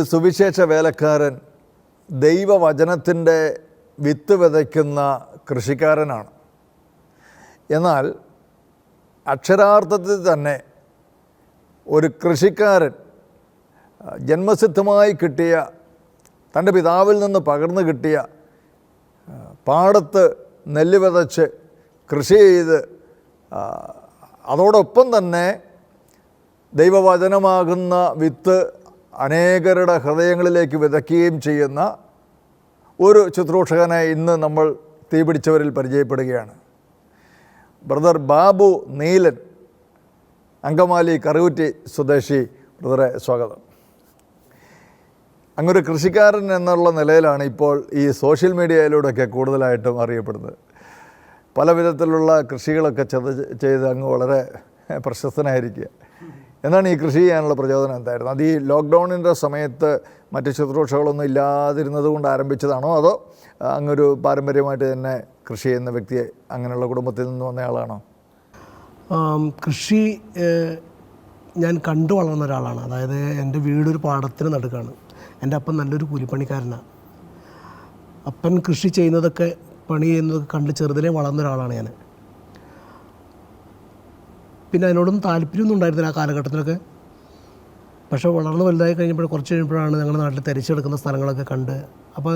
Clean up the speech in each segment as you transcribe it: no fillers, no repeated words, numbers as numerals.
സുവിശേഷ വേലക്കാരൻ ദൈവവചനത്തിൻ്റെ വിത്ത് വിതയ്ക്കുന്ന കൃഷിക്കാരനാണ്. എന്നാൽ അക്ഷരാർത്ഥത്തിൽ തന്നെ ഒരു കൃഷിക്കാരൻ ജന്മസിദ്ധമായി കിട്ടിയ, തൻ്റെ പിതാവിൽ നിന്ന് പകർന്നു കിട്ടിയ പാടത്ത് നെല്ല് വിതച്ച് കൃഷി ചെയ്ത് അതോടൊപ്പം തന്നെ ദൈവവചനമാകുന്ന വിത്ത് അനേകരുടെ ഹൃദയങ്ങളിലേക്ക് വിതയ്ക്കുകയും ചെയ്യുന്ന ഒരു ശുശ്രൂഷകനെ ഇന്ന് നമ്മൾ തീപിടിച്ചവരിൽ പരിചയപ്പെടുകയാണ്. ബ്രദർ ബാബു നീലൻ, അങ്കമാലി കറുകുറ്റി സ്വദേശി. ബ്രദറെ, സ്വാഗതം. അങ്ങൊരു കൃഷിക്കാരൻ എന്നുള്ള നിലയിലാണ് ഇപ്പോൾ ഈ സോഷ്യൽ മീഡിയയിലൂടെയൊക്കെ കൂടുതലായിട്ടും അറിയപ്പെടുന്നത്. പല വിധത്തിലുള്ള കൃഷികളൊക്കെ ചെയ്ത് അങ്ങ് വളരെ പ്രശസ്തനായിരിക്കുക. എന്താണ് ഈ കൃഷി ചെയ്യാനുള്ള പ്രചോദനം എന്തായിരുന്നു? അത് ഈ ലോക്ക്ഡൗണിൻ്റെ സമയത്ത് മറ്റ് ശുശ്രൂഷകളൊന്നും ഇല്ലാതിരുന്നത് കൊണ്ട് ആരംഭിച്ചതാണോ, അതോ അങ്ങൊരു പാരമ്പര്യമായിട്ട് തന്നെ കൃഷി ചെയ്യുന്ന വ്യക്തിയെ അങ്ങനെയുള്ള കുടുംബത്തിൽ നിന്ന് വന്നയാളാണോ? കൃഷി ഞാൻ കണ്ടു വളർന്ന ഒരാളാണ്. അതായത് എൻ്റെ വീടൊരു പാടത്തിന് നടുക്കാണ്. എൻ്റെ അപ്പൻ നല്ലൊരു കൂലിപ്പണിക്കാരനാണ്. അപ്പൻ കൃഷി ചെയ്യുന്നതൊക്കെ, പണി ചെയ്യുന്നതൊക്കെ കണ്ട് ചെറുതിലേ വളർന്ന ഒരാളാണ് ഞാൻ. പിന്നെ അതിനോടൊന്നും താല്പര്യമൊന്നും ഉണ്ടായിരുന്നില്ല ആ കാലഘട്ടത്തിലൊക്കെ. പക്ഷേ വളർന്ന് വലുതായി കുറച്ച് കഴിഞ്ഞപ്പോഴാണ് ഞങ്ങളുടെ നാട്ടിൽ തരിച്ചെടുക്കുന്ന സ്ഥലങ്ങളൊക്കെ കണ്ട്, അപ്പോൾ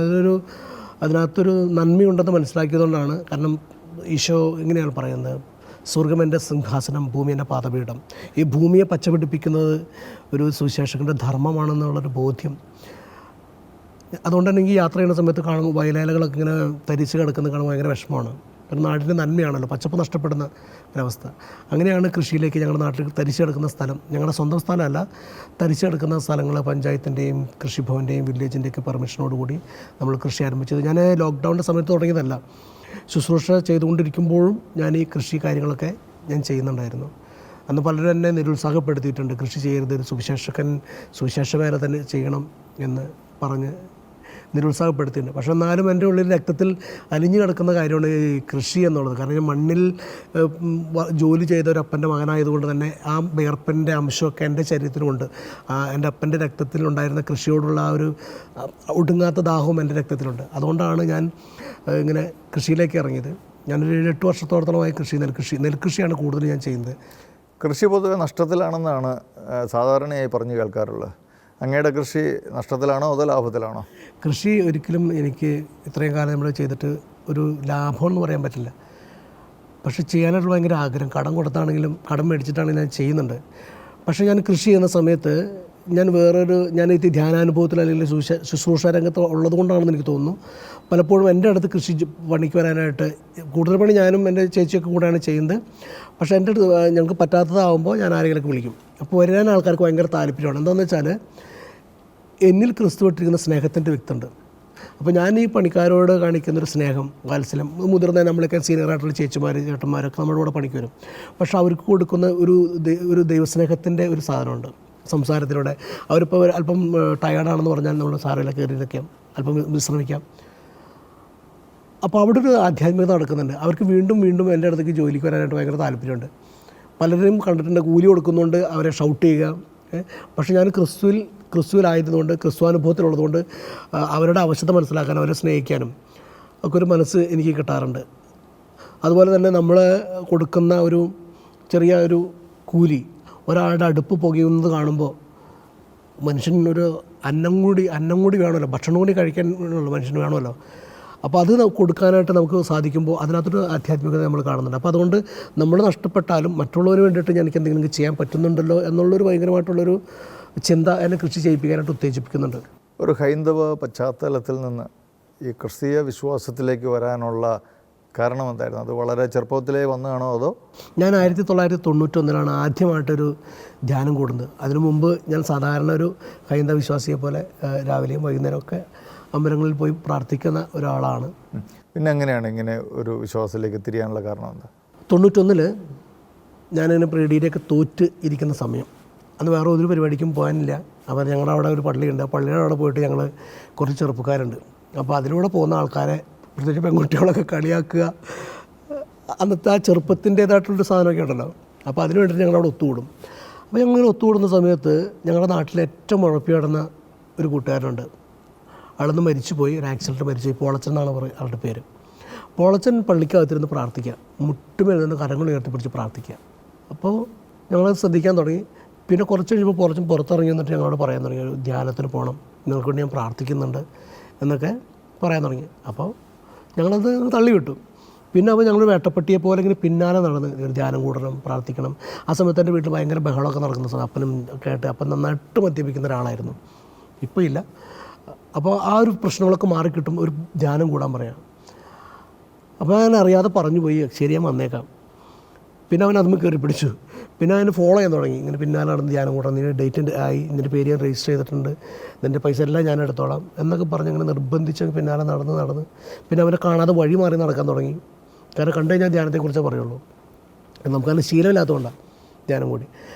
അതിനകത്തൊരു നന്മയുണ്ടെന്ന് മനസ്സിലാക്കിയതുകൊണ്ടാണ്. കാരണം ഈശോ ഇങ്ങനെയാണ് പറയുന്നത്, സ്വർഗ്ഗം എൻ്റെ സിംഹാസനം, ഭൂമി എൻ്റെ പാദപീഠം. ഈ ഭൂമിയെ പച്ചപിടിപ്പിക്കുന്നത് ഒരു സുവിശേഷകൻ്റെ ധർമ്മമാണെന്നുള്ളൊരു ബോധ്യം. അതുകൊണ്ട് തന്നെ എനിക്ക് യാത്ര ചെയ്യുന്ന സമയത്ത് കാണുമ്പോൾ വയലേലകളൊക്കെ ഇങ്ങനെ തരിച്ച് കിടക്കുന്നത് കാണുമ്പോൾ ഭയങ്കര വിഷമമാണ്. ഒരു നാടിൻ്റെ നന്മയാണല്ലോ പച്ചപ്പ് നഷ്ടപ്പെടുന്ന ഒരവസ്ഥ. അങ്ങനെയാണ് കൃഷിയിലേക്ക് ഞങ്ങളുടെ നാട്ടിൽ തരിച്ചെടുക്കുന്ന സ്ഥലം, ഞങ്ങളുടെ സ്വന്തം സ്ഥലമല്ല, തരിച്ചെടുക്കുന്ന സ്ഥലങ്ങൾ പഞ്ചായത്തിൻ്റെയും കൃഷിഭവൻ്റെയും വില്ലേജിൻ്റെയൊക്കെ പെർമിഷനോടുകൂടി നമ്മൾ കൃഷി ആരംഭിച്ചത്. ഞാൻ ലോക്ക്ഡൗണിൻ്റെ സമയത്ത് തുടങ്ങിയതല്ല, ശുശ്രൂഷ ചെയ്തുകൊണ്ടിരിക്കുമ്പോഴും ഞാൻ ഈ കൃഷി കാര്യങ്ങളൊക്കെ ഞാൻ ചെയ്യുന്നുണ്ടായിരുന്നു. അന്ന് പലരും എന്നെ നിരുത്സാഹപ്പെടുത്തിയിട്ടുണ്ട്, കൃഷി ചെയ്യരുത്, ഒരു സുവിശേഷ വേല തന്നെ ചെയ്യണം എന്ന് പറഞ്ഞ് നിരുത്സാഹപ്പെടുത്തിയിട്ടുണ്ട്. പക്ഷേ എന്നാലും എൻ്റെ ഉള്ളിൽ രക്തത്തിൽ അലിഞ്ഞു കിടക്കുന്ന കാര്യമാണ് ഈ കൃഷി എന്നുള്ളത്. കാരണം ഞാൻ മണ്ണിൽ ജോലി ചെയ്ത ഒരു അപ്പൻ്റെ മകനായതുകൊണ്ട് തന്നെ ആ വിയർപ്പിൻ്റെ അംശമൊക്കെ എൻ്റെ ശരീരത്തിലുമുണ്ട്. എൻ്റെ അപ്പൻ്റെ രക്തത്തിലുണ്ടായിരുന്ന കൃഷിയോടുള്ള ആ ഒരു ഒടുങ്ങാത്ത ദാഹവും എൻ്റെ രക്തത്തിലുണ്ട്. അതുകൊണ്ടാണ് ഞാൻ ഇങ്ങനെ കൃഷിയിലേക്ക് ഇറങ്ങിയത്. ഞാനൊരു 8 വർഷത്തോളമായി നെൽകൃഷിയാണ് കൂടുതൽ ഞാൻ ചെയ്യുന്നത്. കൃഷി പൊതുവെ നഷ്ടത്തിലാണെന്നാണ് സാധാരണയായി പറഞ്ഞു കേൾക്കാറുള്ളത്. അങ്ങയുടെ കൃഷി നഷ്ടത്തിലാണോ അതോ ലാഭത്തിലാണോ? കൃഷി ഒരിക്കലും എനിക്ക് ഇത്രയും കാലം നമ്മൾ ചെയ്തിട്ട് ഒരു ലാഭം എന്ന് പറയാൻ പറ്റില്ല. പക്ഷേ ചെയ്യാനായിട്ട് ഭയങ്കര ആഗ്രഹം. കടം കൊടുത്താണെങ്കിലും കടം മേടിച്ചിട്ടാണെങ്കിലും ഞാൻ ചെയ്യുന്നുണ്ട്. പക്ഷേ ഞാൻ കൃഷി ചെയ്യുന്ന സമയത്ത് ഞാൻ ഈ ധ്യാനാനുഭവത്തിൽ അല്ലെങ്കിൽ ശുശ്രൂഷ രംഗത്ത് ഉള്ളത് കൊണ്ടാണെന്ന് എനിക്ക് തോന്നുന്നു. പലപ്പോഴും എൻ്റെ അടുത്ത് കൃഷി പണിക്ക് വരാനായിട്ട്, കൂടുതൽ പണി ഞാനും എൻ്റെ ചേച്ചിയൊക്കെ കൂടെയാണ് ചെയ്യുന്നത്. പക്ഷേ എൻ്റെ അടുത്ത് ഞങ്ങൾക്ക് പറ്റാത്തതാകുമ്പോൾ ഞാൻ ആരെങ്കിലുമൊക്കെ വിളിക്കും. അപ്പോൾ വരാൻ ആൾക്കാർക്ക് ഭയങ്കര താല്പര്യമാണ്. എന്താണെന്ന് വെച്ചാൽ എന്നിൽ ക്രിസ്തു ഇട്ടിരിക്കുന്ന സ്നേഹത്തിൻ്റെ വ്യക്തിയുണ്ട്. അപ്പോൾ ഞാൻ ഈ പണിക്കാരോട് കാണിക്കുന്നൊരു സ്നേഹം, വാത്സല്യം, മുതിർന്ന നമ്മളൊക്കെ സീനിയറായിട്ടുള്ള ചേട്ടന്മാരൊക്കെ നമ്മുടെ കൂടെ പണിക്ക് വരും. പക്ഷെ അവർക്ക് കൊടുക്കുന്ന ഒരു ദൈവസ്നേഹത്തിൻ്റെ ഒരു സാധനമുണ്ട് സംസാരത്തിലൂടെ. അവരിപ്പോൾ അല്പം ടയേർഡാണെന്ന് പറഞ്ഞാൽ നമ്മൾ സാരമില്ല, കയറി നിൽക്കാം, അല്പം വിശ്രമിക്കാം. അപ്പോൾ അവിടെ ഒരു ആധ്യാത്മികത നടക്കുന്നുണ്ട്. അവർക്ക് വീണ്ടും വീണ്ടും എൻ്റെ അടുത്തേക്ക് ജോലിക്ക് വരാനായിട്ട് ഭയങ്കര താല്പര്യമുണ്ട്. പലരും കണ്ടിട്ടുണ്ട്, കൂലി കൊടുക്കുന്നുണ്ട് അവരെ ഷൗട്ട് ചെയ്യുക. പക്ഷേ ഞാൻ ക്രിസ്തുവിലായതുകൊണ്ട്, ക്രിസ്തുവാനുഭവത്തിലുള്ളതുകൊണ്ട് അവരുടെ അവശത മനസ്സിലാക്കാനും അവരെ സ്നേഹിക്കാനും ഒക്കെ ഒരു മനസ്സ് എനിക്ക് കിട്ടാറുണ്ട്. അതുപോലെ തന്നെ നമ്മൾ കൊടുക്കുന്ന ഒരു ചെറിയ ഒരു കൂലി, ഒരാളുടെ അടുപ്പ് പുകയുന്നത് കാണുമ്പോൾ മനുഷ്യനൊരു അന്നം കൂടി വേണമല്ലോ, ഭക്ഷണം കൂടി കഴിക്കാനുള്ള മനുഷ്യന് വേണമല്ലോ. അപ്പോൾ അത് കൊടുക്കാനായിട്ട് നമുക്ക് സാധിക്കുമ്പോൾ അതിനകത്തൊരു ആധ്യാത്മികത നമ്മൾ കാണുന്നുണ്ട്. അപ്പോൾ അതുകൊണ്ട് നമ്മൾ നഷ്ടപ്പെട്ടാലും മറ്റുള്ളവന് വേണ്ടിയിട്ട് എനിക്ക് എന്തെങ്കിലും ചെയ്യാൻ പറ്റുന്നുണ്ടല്ലോ എന്നുള്ളൊരു ഭയങ്കരമായിട്ടുള്ളൊരു ചിന്ത എന്നെ കൃഷി ചെയ്യിപ്പിക്കാനായിട്ട് ഉത്തേജിപ്പിക്കുന്നുണ്ട്. ഒരു ഹൈന്ദവ പശ്ചാത്തലത്തിൽ നിന്ന് ഈ ക്രിസ്തീയ വിശ്വാസത്തിലേക്ക് വരാനുള്ള കാരണം എന്തായിരുന്നു? അത് വളരെ ചെറുപ്പത്തിലേ വന്നതാണോ അതോ? ഞാൻ 1991 ആദ്യമായിട്ടൊരു ധ്യാനം കൂടുന്നത്. അതിനു മുമ്പ് ഞാൻ സാധാരണ ഒരു ഹൈന്ദവ വിശ്വാസിയെ പോലെ രാവിലെയും വൈകുന്നേരമൊക്കെ അമ്പലങ്ങളിൽ പോയി പ്രാർത്ഥിക്കുന്ന ഒരാളാണ്. പിന്നെ എങ്ങനെയാണ് ഇങ്ങനെ ഒരു വിശ്വാസത്തിലേക്ക് തിരിയാനുള്ള കാരണം എന്താ? 91 ഞാനിങ്ങനെ പ്രീഡിയിലേക്ക് തോറ്റ് ഇരിക്കുന്ന സമയം. അന്ന് വേറെ ഒരു പരിപാടിക്കും പോകാനില്ല. അപ്പോൾ ഞങ്ങളുടെ അവിടെ ഒരു പള്ളിയുണ്ട്. ആ പള്ളിയുടെ അവിടെ പോയിട്ട് ഞങ്ങൾ കുറച്ച് ചെറുപ്പക്കാരുണ്ട്. അപ്പോൾ അതിലൂടെ പോകുന്ന ആൾക്കാരെ, പ്രത്യേകിച്ച് പെൺകുട്ടികളൊക്കെ കളിയാക്കുക, അന്നത്തെ ആ ചെറുപ്പത്തിൻ്റേതായിട്ടുള്ളൊരു സാധനമൊക്കെ ഉണ്ടല്ലോ. അപ്പോൾ അതിന് വേണ്ടിയിട്ട് ഞങ്ങളവിടെ ഒത്തുകൂടും. അപ്പോൾ ഞങ്ങൾ ഒത്തുകൂടുന്ന സമയത്ത് ഞങ്ങളുടെ നാട്ടിലെ ഏറ്റവും ഉഴപ്പി കിടന്ന ഒരു കൂട്ടുകാരനുണ്ട്. ആളൊന്ന് മരിച്ചുപോയി, ഒരു ആക്സിഡൻറ്റ് മരിച്ചുപോയി. പോളച്ചൻ എന്നാണ് ആളുടെ പേര്. പോളച്ചൻ പള്ളിക്കകത്തിരുന്ന് പ്രാർത്ഥിക്കുക, മുട്ടുമേൽ നിന്ന് കരങ്ങൾ ഉയർത്തിപ്പിടിച്ച് പ്രാർത്ഥിക്കുക. അപ്പോൾ ഞങ്ങളത് ശ്രദ്ധിക്കാൻ തുടങ്ങി. പിന്നെ കുറച്ച് കഴിയുമ്പോൾ പോളച്ചൻ പുറത്തിറങ്ങി വന്നിട്ട് ഞങ്ങളോട് പറയാൻ തുടങ്ങി, ഒരു ധ്യാനത്തിന് പോകണം, നിങ്ങൾക്ക് വേണ്ടി ഞാൻ പ്രാർത്ഥിക്കുന്നുണ്ട് എന്നൊക്കെ പറയാൻ തുടങ്ങി. അപ്പോൾ ഞങ്ങളത് തള്ളിവിട്ടു. പിന്നെ അപ്പോൾ ഞങ്ങൾ വേട്ടപ്പട്ടിയെ പോലെ ഇങ്ങനെ പിന്നാലെ നടന്ന് ഒരു ധ്യാനം കൂടണം, പ്രാർത്ഥിക്കണം. ആ സമയത്ത് എൻ്റെ വീട്ടിൽ ഭയങ്കര ബഹളമൊക്കെ നടക്കുന്ന സമയം, അപ്പനും ഒക്കെ ആയിട്ട്. അപ്പം നന്നായിട്ട് മദ്യപിക്കുന്ന ഒരാളായിരുന്നു, ഇപ്പോൾ ഇല്ല. അപ്പോൾ ആ ഒരു പ്രശ്നങ്ങളൊക്കെ മാറിക്കിട്ടും, ഒരു ധ്യാനം കൂടാൻ പറയാം. അപ്പോൾ ഞാൻ അറിയാതെ പറഞ്ഞു പോയി, ശരി ഞാൻ വന്നേക്കാം. പിന്നെ അവൻ അതുമ്പോൾ കയറി പിടിച്ചു. പിന്നെ അതിന് ഫോളോ ചെയ്യാൻ തുടങ്ങി. ഇങ്ങനെ പിന്നാലെ നടന്ന് ധ്യാനം കൂടാം, നിൻ്റെ ഡേറ്റ് ആയി, നിൻ്റെ പേര് ഞാൻ രജിസ്റ്റർ ചെയ്തിട്ടുണ്ട്, നിൻ്റെ പൈസ എല്ലാം ഞാൻ എടുത്തോളാം എന്നൊക്കെ പറഞ്ഞ് അങ്ങനെ നിർബന്ധിച്ച് പിന്നാലെ നടന്ന് പിന്നെ അവനെ കാണാതെ വഴി മാറി നടക്കാൻ തുടങ്ങി. കാരണം കണ്ടു കഴിഞ്ഞാൽ ധ്യാനത്തെക്കുറിച്ചേ പറയുള്ളൂ. നമുക്കതിന് ശീലമില്ലാത്തതുകൊണ്ടാണ് ധ്യാനം കൂടി.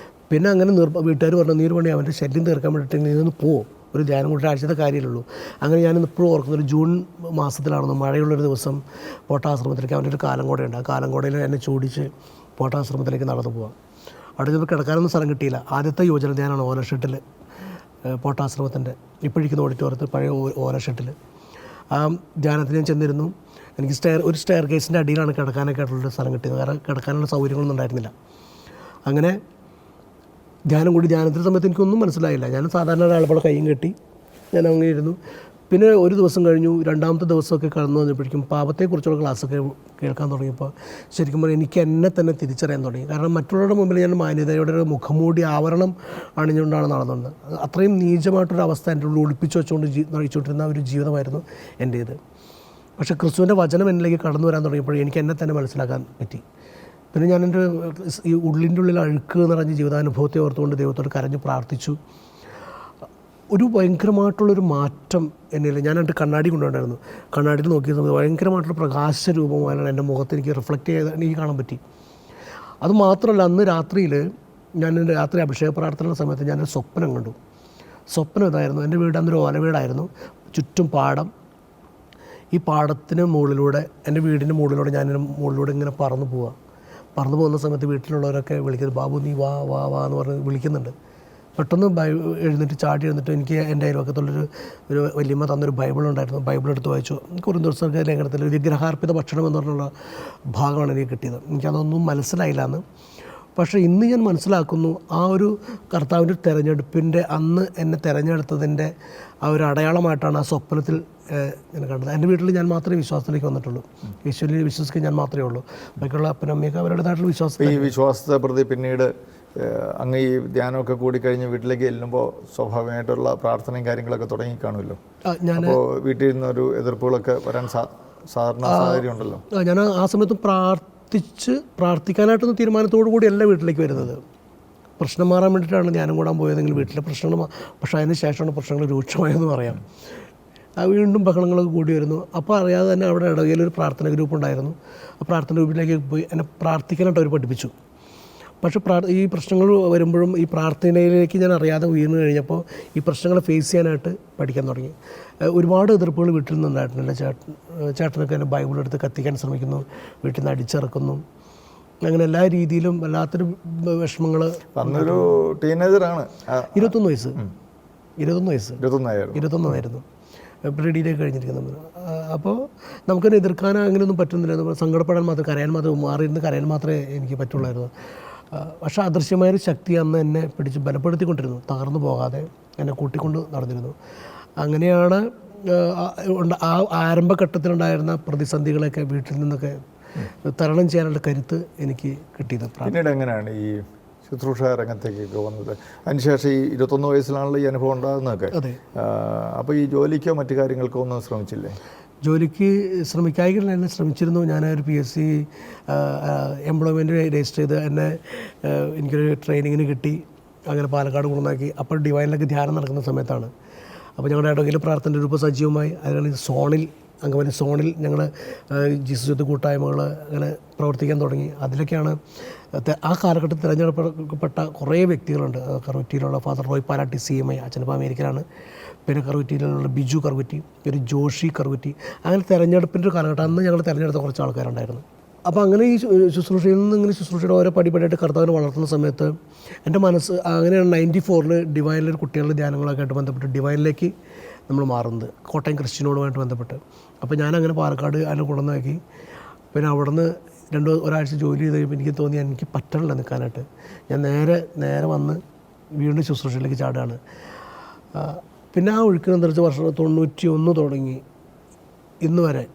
പിന്നെ അങ്ങനെ വീട്ടുകാർ പറഞ്ഞു, നീ ഒരു പണി അവൻ്റെ ശല്യം തീർക്കാൻ വേണ്ടിയിട്ട് നീ ഒന്ന് പോ, ഒരു ധ്യാനം കൂടി ആഴ്ചത്തെ കാര്യമുള്ളൂ. അങ്ങനെ ഞാനിന്ന് ഇപ്പോഴും ഓർക്കുന്നത്, ഒരു ജൂൺ മാസത്തിലാണെന്ന്, മഴയുള്ളൊരു ദിവസം പോട്ടാശ്രമത്തിലേക്ക് അവൻ്റെ ഒരു കാലങ്കോടയുണ്ട്. ആ കാലങ്കോടയിൽ എന്നെ ചൂടിച്ച് പോട്ടാശ്രമത്തിലേക്ക് നടന്നു പോകാം. അവിടെ ചെന്ന് കിടക്കാനൊന്നും സ്ഥലം കിട്ടിയില്ല. ആദ്യത്തെ യോജന ധ്യാനമാണ് ഓലഷെട്ടിൽ, പോട്ടാശ്രമത്തിൻ്റെ ഇപ്പോഴിരിക്കുന്ന ഓഡിറ്റോറിയത്തിൽ പഴയ ഓലഷെട്ടിൽ. ആ ധ്യാനത്തിന് ഞാൻ ചെന്നിരുന്നു. എനിക്ക് ഒരു സ്റ്റെയർ കേസിൻ്റെ അടിയിലാണ് കിടക്കാനൊക്കെ ആയിട്ടുള്ളൊരു സ്ഥലം കിട്ടിയത്. വേറെ കിടക്കാനുള്ള സൗകര്യങ്ങളൊന്നും ഉണ്ടായിരുന്നില്ല. അങ്ങനെ ധ്യാനത്തിൻ്റെ സമയത്ത് എനിക്കൊന്നും മനസ്സിലായില്ല. ഞാൻ സാധാരണ ഒരാളുടെ കൈയും കെട്ടി ഞാൻ അങ്ങനെ ഇരുന്നു. പിന്നെ ഒരു ദിവസം കഴിഞ്ഞു, രണ്ടാമത്തെ ദിവസമൊക്കെ കടന്നു വന്നപ്പോഴേക്കും പാപത്തെക്കുറിച്ചുള്ള ക്ലാസ്സൊക്കെ കേൾക്കാൻ തുടങ്ങിയപ്പോൾ ശരിക്കും പറഞ്ഞാൽ എനിക്ക് എന്നെ തന്നെ തിരിച്ചറിയാൻ തുടങ്ങി. കാരണം മറ്റുള്ളവരുടെ മുമ്പിൽ ഞാൻ മാന്യതയുടെ ഒരു മുഖംമൂടി ആവരണം അണിഞ്ഞുകൊണ്ടാണ് നടന്നത്. അത്രയും നീചമായിട്ടൊരു അവസ്ഥ എൻ്റെ ഉള്ളിൽ ഒളിപ്പിച്ച് വെച്ചുകൊണ്ട് നയിച്ചുകൊണ്ടിരുന്ന ഒരു ജീവിതമായിരുന്നു എൻ്റേത്. പക്ഷേ ക്രിസ്തുവിൻ്റെ വചനം എന്നിലേക്ക് കടന്നു വരാൻ തുടങ്ങിയപ്പോൾ എനിക്ക് എന്നെ തന്നെ മനസ്സിലാക്കാൻ പറ്റി. പിന്നെ ഞാൻ എൻ്റെ ഈ ഉള്ളിൻ്റെ ഉള്ളിൽ അഴുക്ക് നിറഞ്ഞ ജീവിതാനുഭവത്തെ ഓർത്തുകൊണ്ട് ദൈവത്തോട് കരഞ്ഞ് പ്രാർത്ഥിച്ചു. ഒരു ഭയങ്കരമായിട്ടുള്ളൊരു മാറ്റം എന്നിൽ. ഞാൻ എൻ്റെ കണ്ണാടി കൊണ്ടുണ്ടായിരുന്നു. കണ്ണാടിയിൽ നോക്കിയ സമയത്ത് ഭയങ്കരമായിട്ടുള്ള പ്രകാശരൂപമായാണ് എൻ്റെ മുഖത്ത് എനിക്ക് റിഫ്ലക്റ്റ് ചെയ്ത് എനിക്ക് കാണാൻ പറ്റി. അതുമാത്രമല്ല, അന്ന് രാത്രിയിൽ എൻ്റെ രാത്രി അഭിഷേക പ്രാർത്ഥനയുടെ സമയത്ത് ഞാനൊരു സ്വപ്നം കണ്ടു. സ്വപ്നം ഇതായിരുന്നു, എൻ്റെ വീട് അന്നൊരു ഓലവീടായിരുന്നു, ചുറ്റും പാടം. ഈ പാടത്തിന് മുകളിലൂടെ, എൻ്റെ വീടിൻ്റെ മുകളിലൂടെ മുകളിലൂടെ ഇങ്ങനെ പറന്നു പോകുന്ന സമയത്ത് വീട്ടിലുള്ളവരൊക്കെ വിളിക്കുന്നത്, ബാബു നീ വാ വാ വാ എന്ന് പറഞ്ഞ് വിളിക്കുന്നുണ്ട്. പെട്ടെന്ന് എഴുന്നേറ്റ് ചാടി എഴുന്നിട്ട് എനിക്ക് എൻ്റെ അയൽവക്കത്തുള്ളൊരു വല്യമ്മ തന്നൊരു ബൈബിളുണ്ടായിരുന്നു. ബൈബിൾ എടുത്ത് വായിച്ചു. കുറിന്തോസ്യ ലേഖനത്തിൽ വിഗ്രഹാർപ്പിത ഭക്ഷണം എന്ന് പറഞ്ഞുള്ള ഭാഗമാണ് എനിക്ക് കിട്ടിയത്. എനിക്കതൊന്നും മനസ്സിലായില്ല അന്ന്. പക്ഷേ ഇന്ന് ഞാൻ മനസ്സിലാക്കുന്നു, ആ ഒരു കർത്താവിൻ്റെ തിരഞ്ഞെടുപ്പിൻ്റെ അന്ന് എന്നെ തിരഞ്ഞെടുത്തതിൻ്റെ ആ ഒരു അടയാളമായിട്ടാണ് ആ സ്വപ്നത്തിൽ ഞാൻ കണ്ടത്. എൻ്റെ വീട്ടിൽ ഞാൻ മാത്രമേ വിശ്വാസത്തിലേക്ക് വന്നിട്ടുള്ളൂ. യേശുവിൽ വിശ്വസിക്കാൻ ഞാൻ മാത്രമേ ഉള്ളൂ. ബാക്കിയുള്ള അപ്പനും അമ്മയൊക്കെ അവരുടേതായിട്ടുള്ള വിശ്വാസം. ഈ വിശ്വാസത്തെ പ്രതി പിന്നീട് അങ്ങ് ഈ ധ്യാനമൊക്കെ കൂടി കഴിഞ്ഞ് വീട്ടിലേക്ക് ചെല്ലുമ്പോൾ സ്വാഭാവികമായിട്ടുള്ള പ്രാർത്ഥനയും കാര്യങ്ങളൊക്കെ തുടങ്ങി കാണുമല്ലോ. അപ്പോൾ വീട്ടിൽ നിന്നൊരു എതിർപ്പുകളൊക്കെ വരാൻ സാധാരണ സാഹചര്യം ഉണ്ടല്ലോ. ഞാൻ ആ സമയത്ത് പ്രാർത്ഥിക്കാനായിട്ടൊന്ന് തീരുമാനത്തോടു കൂടി അല്ല വീട്ടിലേക്ക് വരുന്നത്. പ്രശ്നം മാറാൻ വേണ്ടിയിട്ടാണ് ധ്യാനം കൂടാൻ പോയതെങ്കിൽ വീട്ടിലെ പ്രശ്നങ്ങൾ, പക്ഷേ അതിന് ശേഷമാണ് പ്രശ്നങ്ങൾ രൂക്ഷമായെന്ന് പറയാം. വീണ്ടും ബഹളങ്ങളൊക്കെ കൂടി വരുന്നു. അപ്പോൾ അറിയാതെ തന്നെ അവിടെ ഇടവകയിലൊരു പ്രാർത്ഥന ഗ്രൂപ്പ് ഉണ്ടായിരുന്നു. ആ പ്രാർത്ഥന ഗ്രൂപ്പിലേക്ക് പോയി എന്നെ പ്രാർത്ഥിക്കാനായിട്ട് അവർ പഠിപ്പിച്ചു. പക്ഷേ ഈ പ്രശ്നങ്ങൾ വരുമ്പോഴും ഈ പ്രാർത്ഥനയിലേക്ക് ഞാൻ അറിയാതെ വീണ് കഴിഞ്ഞപ്പോൾ ഈ പ്രശ്നങ്ങളെ ഫേസ് ചെയ്യാനായിട്ട് പഠിക്കാൻ തുടങ്ങി. ഒരുപാട് എതിർപ്പുകൾ വീട്ടിൽ നിന്നുണ്ടായിട്ടുണ്ട്. ചേട്ടനൊക്കെ എന്നെ ബൈബിൾ എടുത്ത് കത്തിക്കാൻ ശ്രമിക്കുന്നു, വീട്ടിൽ നിന്ന് അടിച്ചിറക്കുന്നു. അങ്ങനെ എല്ലാ രീതിയിലും വല്ലാത്തൊരു വിഷമങ്ങൾ. അന്നൊരു ടീനേജറാണ്. 21 വയസ്സായിരുന്നു. ബ്രീഡിയിലേക്ക് കഴിഞ്ഞിരിക്കുന്നത്. അപ്പോൾ നമുക്കതിനെ എതിർക്കാൻ അങ്ങനെയൊന്നും പറ്റുന്നില്ല. സങ്കടപ്പെടാൻ മാത്രം, മാറിയിരുന്ന് കരയാൻ മാത്രമേ എനിക്ക് പറ്റുള്ളായിരുന്നു. പക്ഷേ അദൃശ്യമായൊരു ശക്തി അന്ന് എന്നെ പിടിച്ച് ബലപ്പെടുത്തിക്കൊണ്ടിരുന്നു. തകർന്നു പോകാതെ എന്നെ കൂട്ടിക്കൊണ്ട് നടന്നിരുന്നു. അങ്ങനെയാണ് ആ ആരംഭഘട്ടത്തിലുണ്ടായിരുന്ന പ്രതിസന്ധികളൊക്കെ വീട്ടിൽ നിന്നൊക്കെ തരണം ചെയ്യാനുള്ള കരുത്ത് എനിക്ക് കിട്ടിയത്. പിന്നീട് എങ്ങനെയാണ് ഈ ശുശ്രൂഷ രംഗത്തേക്കൊക്കെ വന്നത്? അതിനുശേഷം ഈ 21 വയസ്സിലാണല്ലോ ഈ അനുഭവം ഉണ്ടാകുന്നതൊക്കെ. അപ്പോൾ ഈ ജോലിക്കോ മറ്റു കാര്യങ്ങൾക്കോ ഒന്നും ശ്രമിച്ചില്ലേ? ജോലിക്ക് ശ്രമിക്കാമെങ്കിൽ എന്നെ ശ്രമിച്ചിരുന്നു. ഞാനൊരു PSC എംപ്ലോയ്മെൻറ്റ് രജിസ്റ്റർ ചെയ്ത് എനിക്കൊരു ട്രെയിനിങ്ങിന് കിട്ടി. അങ്ങനെ പാലക്കാട് കൊണ്ടുവന്നാക്കി. അപ്പോൾ ഡിവൈനിലൊക്കെ ധ്യാനം നടക്കുന്ന സമയത്താണ്. അപ്പോൾ ഞങ്ങളുടെ ഇടയിൽ പ്രാർത്ഥന ഗ്രൂപ്പ് സജീവമായി. അതിനാണ് അങ്കമാലി സോണിൽ ഞങ്ങൾ ജീസസ് യൂത്ത് കൂട്ടായ്മകൾ അങ്ങനെ പ്രവർത്തിക്കാൻ തുടങ്ങി. അതിലൊക്കെയാണ് ആ കാലഘട്ടത്തിൽ തിരഞ്ഞെടുക്കപ്പെട്ട കുറേ വ്യക്തികളുണ്ട്. കറുവറ്റിയിലുള്ള ഫാദർ റോയ് പാലാട്ടി CMI, അച്ഛനിപ്പോൾ അമേരിക്കയിലാണ്. പിന്നെ കറുവറ്റിയിലുള്ള ബിജു കറുവറ്റി, പിന്നെ ജോഷി കറുവറ്റി. അങ്ങനെ തിരഞ്ഞെടുപ്പിൻ്റെ ഒരു കാലഘട്ടം. അന്ന് ഞങ്ങൾ തിരഞ്ഞെടുത്ത കുറച്ച് ആൾക്കാരുണ്ടായിരുന്നു. അപ്പോൾ അങ്ങനെ ഈ ശുശ്രൂഷയിൽ നിന്ന് ഇങ്ങനെ ശുശ്രൂഷയുടെ ഓരോ പടിപടിയായിട്ട് കർത്താവിനെ വളർത്തുന്ന സമയത്ത് എൻ്റെ മനസ്സ് അങ്ങനെയാണ് 94 ഡിവൈനിലൊരു കുട്ടികളുടെ ധ്യാനങ്ങളൊക്കെ ആയിട്ട് ബന്ധപ്പെട്ട് ഡിവൈനിലേക്ക് നമ്മൾ മാറുന്നത്, കോട്ടയം ക്രിസ്ത്യനോടുമായിട്ട് ബന്ധപ്പെട്ട്. അപ്പോൾ ഞാനങ്ങനെ പാലക്കാട് അതിനെ കൊണ്ടുവന്നാക്കി. പിന്നെ അവിടെ നിന്ന് ഒരാഴ്ച ജോലി ചെയ്ത് കഴിയുമ്പോൾ എനിക്ക് തോന്നി എനിക്ക് പറ്റണില്ല നിൽക്കാനായിട്ട്. ഞാൻ നേരെ വന്ന് വീണ്ടും ശുശ്രൂഷയിലേക്ക് ചാടുകയാണ്. പിന്നെ ആ ഒഴുക്കിനന്തരിച്ച വർഷം 91 തുടങ്ങി ഇന്ന് വരെ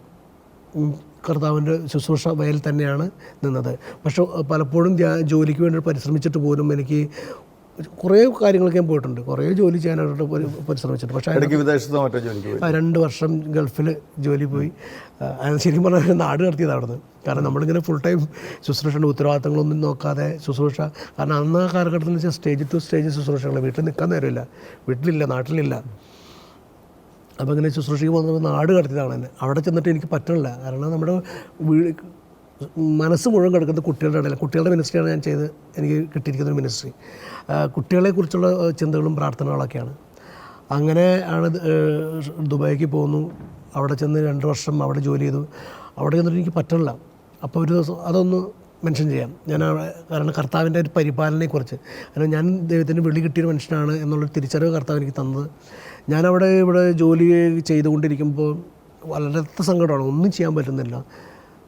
കർത്താവിൻ്റെ ശുശ്രൂഷ വയൽ തന്നെയാണ് നിന്നത്. പക്ഷെ പലപ്പോഴും ജോലിക്ക് വേണ്ടി പരിശ്രമിച്ചിട്ട് പോലും എനിക്ക് കുറേ കാര്യങ്ങളൊക്കെ ഞാൻ പോയിട്ടുണ്ട്, കുറേ ജോലി ചെയ്യാനായിട്ട് പരിശ്രമിച്ചിട്ടുണ്ട്. പക്ഷേ 2 വർഷം ഗൾഫിൽ ജോലി പോയി. ശരിക്കും പറഞ്ഞാൽ നാട് കടത്തിയത് അവിടെ നിന്ന്. കാരണം നമ്മളിങ്ങനെ ഫുൾ ടൈം ശുശ്രൂഷയുടെ ഉത്തരവാദിത്തങ്ങളൊന്നും നോക്കാതെ ശുശ്രൂഷ, കാരണം അന്ന് കാലഘട്ടത്തിൽ വെച്ചാൽ സ്റ്റേജ് ടു സ്റ്റേജ് ശുശ്രൂഷകൾ, വീട്ടിൽ നിൽക്കാൻ നേരമില്ല, വീട്ടിലില്ല, നാട്ടിലില്ല. അപ്പോൾ ഇങ്ങനെ ശുശ്രൂഷയ്ക്ക് പോകുന്നത് നാട് കടത്തിയതാണ് എന്നെ. അവിടെ ചെന്നിട്ട് എനിക്ക് പറ്റണില്ല. കാരണം നമ്മുടെ മനസ്സ് മുഴുവൻ കിടക്കുന്നത് കുട്ടികളുടെ ഇടയിൽ. കുട്ടികളുടെ മിനിസ്ട്രിയാണ് ഞാൻ ചെയ്ത് എനിക്ക് കിട്ടിയിരിക്കുന്നൊരു മിനിസ്ട്രി. കുട്ടികളെക്കുറിച്ചുള്ള ചിന്തകളും പ്രാർത്ഥനകളൊക്കെയാണ്. അങ്ങനെ ആണ് ദുബായിക്ക് പോന്നു. അവിടെ ചെന്ന് 2 വർഷം അവിടെ ജോലി ചെയ്തു. അവിടെ ചെന്നിട്ട് എനിക്ക് പറ്റണില്ല. അപ്പോൾ ഒരു ദിവസം അതൊന്ന് മെൻഷൻ ചെയ്യാം ഞാൻ. കാരണം കർത്താവിൻ്റെ ഒരു പരിപാലനയെക്കുറിച്ച്, കാരണം ഞാൻ ദൈവത്തിന് വിളി കിട്ടിയൊരു മനുഷ്യനാണ് എന്നുള്ളൊരു തിരിച്ചറിവ് കർത്താവ് എനിക്ക് തന്നത്. ഇവിടെ ജോലി ചെയ്തുകൊണ്ടിരിക്കുമ്പോൾ വളരെയധികം സങ്കടമാണ്, ഒന്നും ചെയ്യാൻ പറ്റുന്നില്ല.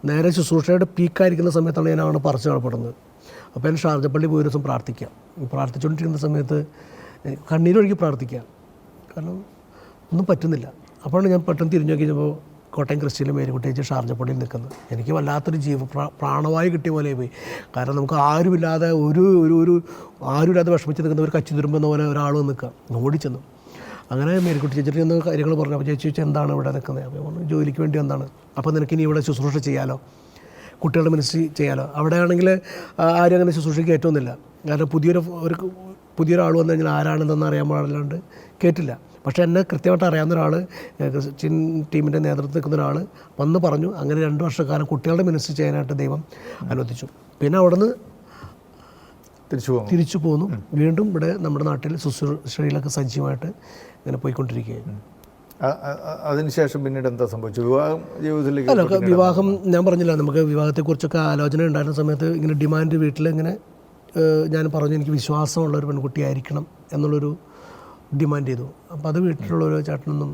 നേരെ ശുശ്രൂഷയുടെ പീക്കായിരിക്കുന്ന സമയത്താണ് ഞാൻ അവിടെ പറിച്ചു കാണപ്പെടുന്നത്. അപ്പോൾ ഞാൻ ഷാർജപ്പള്ളി പോയി ഒരു ദിവസം പ്രാർത്ഥിച്ചുകൊണ്ടിരിക്കുന്ന സമയത്ത് കണ്ണീരൊഴുകി പ്രാർത്ഥിക്കാം, കാരണം ഒന്നും പറ്റുന്നില്ല. അപ്പോഴാണ് ഞാൻ പെട്ടെന്ന് തിരിഞ്ഞു നോക്കിയപ്പോൾ കോട്ടയം ക്രിസ്ത്യയിലെ മേരിക്കുട്ടിയേച്ചി ഷാർജപ്പള്ളിയിൽ നിൽക്കുന്നത്. എനിക്ക് വല്ലാത്തൊരു പ്രാണവായു കിട്ടിയ പോലെ പോയി. കാരണം നമുക്ക് ആരുമില്ലാതെ ആരുമില്ലാതെ വിഷമിച്ച് നിൽക്കുന്ന ഒരു കച്ചി തുരുമ്പെന്ന പോലെ ഒരാൾ നിൽക്കുക. ഓടിച്ചെന്നു. അങ്ങനെ മേരിക്കുട്ടി ചേച്ചിട്ട് ചെന്ന് കാര്യങ്ങൾ പറഞ്ഞു. അപ്പോൾ ചേച്ചി എന്താണ് ഇവിടെ നിൽക്കുന്നത്? അപ്പോൾ പറഞ്ഞു ജോലിക്ക് വേണ്ടി എന്താണ്. അപ്പോൾ നിനക്ക് ഇനി ഇവിടെ ശുശ്രൂഷ ചെയ്യാലോ, കുട്ടികളുടെ മിനിസ്ട്രി ചെയ്യാലോ. അവിടെ ആണെങ്കിൽ ആരും അങ്ങനെ ശുശ്രൂഷയ്ക്ക് കയറ്റുന്നില്ല. കാരണം പുതിയൊരാൾ വന്നു കഴിഞ്ഞാൽ ആരാണെന്തെന്ന് അറിയാൻ പാടില്ലാണ്ട് കയറ്റില്ല. പക്ഷേ എന്നെ കൃത്യമായിട്ട് അറിയാവുന്ന ഒരാൾ, ക്രിസ്ത്യൻ ടീമിൻ്റെ നേതൃത്വത്തിൽ നിൽക്കുന്ന ഒരാൾ വന്ന് പറഞ്ഞു. അങ്ങനെ 2 വർഷക്കാലം കുട്ടികളുടെ മിനിസ്ട്രി ചെയ്യാനായിട്ട് ദൈവം അനുവദിച്ചു. പിന്നെ അവിടെ നിന്ന് തിരിച്ചു പോന്നു. വീണ്ടും ഇവിടെ നമ്മുടെ നാട്ടിൽ ശുശ്രൂഷയിലൊക്കെ സജീവമായിട്ട് ഇങ്ങനെ പോയിക്കൊണ്ടിരിക്കുകയാണ്. അതിനുശേഷം പിന്നീട് എന്താ സംഭവിച്ചു? വിവാഹം ജീവിതത്തിലേക്ക്? അല്ല, വിവാഹം ഞാൻ പറഞ്ഞില്ല, നമുക്ക് വിവാഹത്തെക്കുറിച്ചൊക്കെ ആലോചന ഉണ്ടായിരുന്ന സമയത്ത് ഇങ്ങനെ ഡിമാൻഡ് വീട്ടിൽ ഇങ്ങനെ ഞാൻ പറഞ്ഞു എനിക്ക് വിശ്വാസമുള്ള ഒരു പെൺകുട്ടിയായിരിക്കണം എന്നുള്ളൊരു ഡിമാൻഡ് ചെയ്തു. അപ്പോൾ അത് വീട്ടിലുള്ളൊരു ചേട്ടനൊന്നും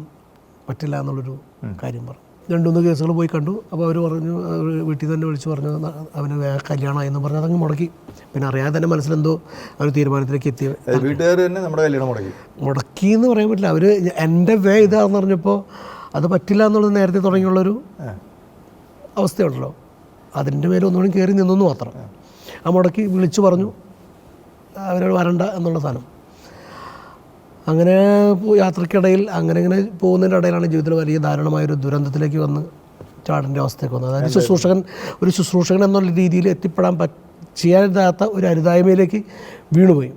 പറ്റില്ല എന്നുള്ളൊരു കാര്യം പറഞ്ഞു. 2-3 കേസുകൾ പോയി കണ്ടു. അപ്പോൾ അവർ പറഞ്ഞു, വീട്ടിൽ തന്നെ വിളിച്ച് പറഞ്ഞു അവന് കല്യാണമായി എന്ന് പറഞ്ഞ് അതങ്ങ് മുടക്കി. പിന്നെ അറിയാതെ തന്നെ മനസ്സിലെന്തോ ഒരു തീരുമാനത്തിലേക്ക് എത്തി. വീട്ടുകാർ തന്നെ നമ്മുടെ കല്യാണം മുടക്കി എന്ന് പറയാൻ പറ്റില്ല. അവർ എൻ്റെ വേ ഇതാണെന്ന് പറഞ്ഞപ്പോൾ അത് പറ്റില്ല എന്നുള്ളത് നേരത്തെ തുടങ്ങിയുള്ളൊരു അവസ്ഥയുണ്ടല്ലോ, അതിൻ്റെ മേലെ ഒന്നുകൂടി കയറി നിന്നെന്ന് മാത്രം. ആ മുടക്കി വിളിച്ചു പറഞ്ഞു അവരോട് വരണ്ട എന്നുള്ള സാധനം. അങ്ങനെ യാത്രയ്ക്കിടയിൽ അങ്ങനെ പോകുന്നതിൻ്റെ ഇടയിലാണ് ജീവിതത്തിൽ വലിയ ദാരുണമായൊരു ദുരന്തത്തിലേക്ക് വന്ന് ചാടേണ്ട അവസ്ഥയൊക്കെ വന്നത്. അതായത് ഒരു ശുശ്രൂഷകൻ എന്നുള്ള രീതിയിൽ എത്തിപ്പെടാൻ ചെയ്യാനാത്ത ഒരു അരുതായ്മയിലേക്ക് വീണുപോയി.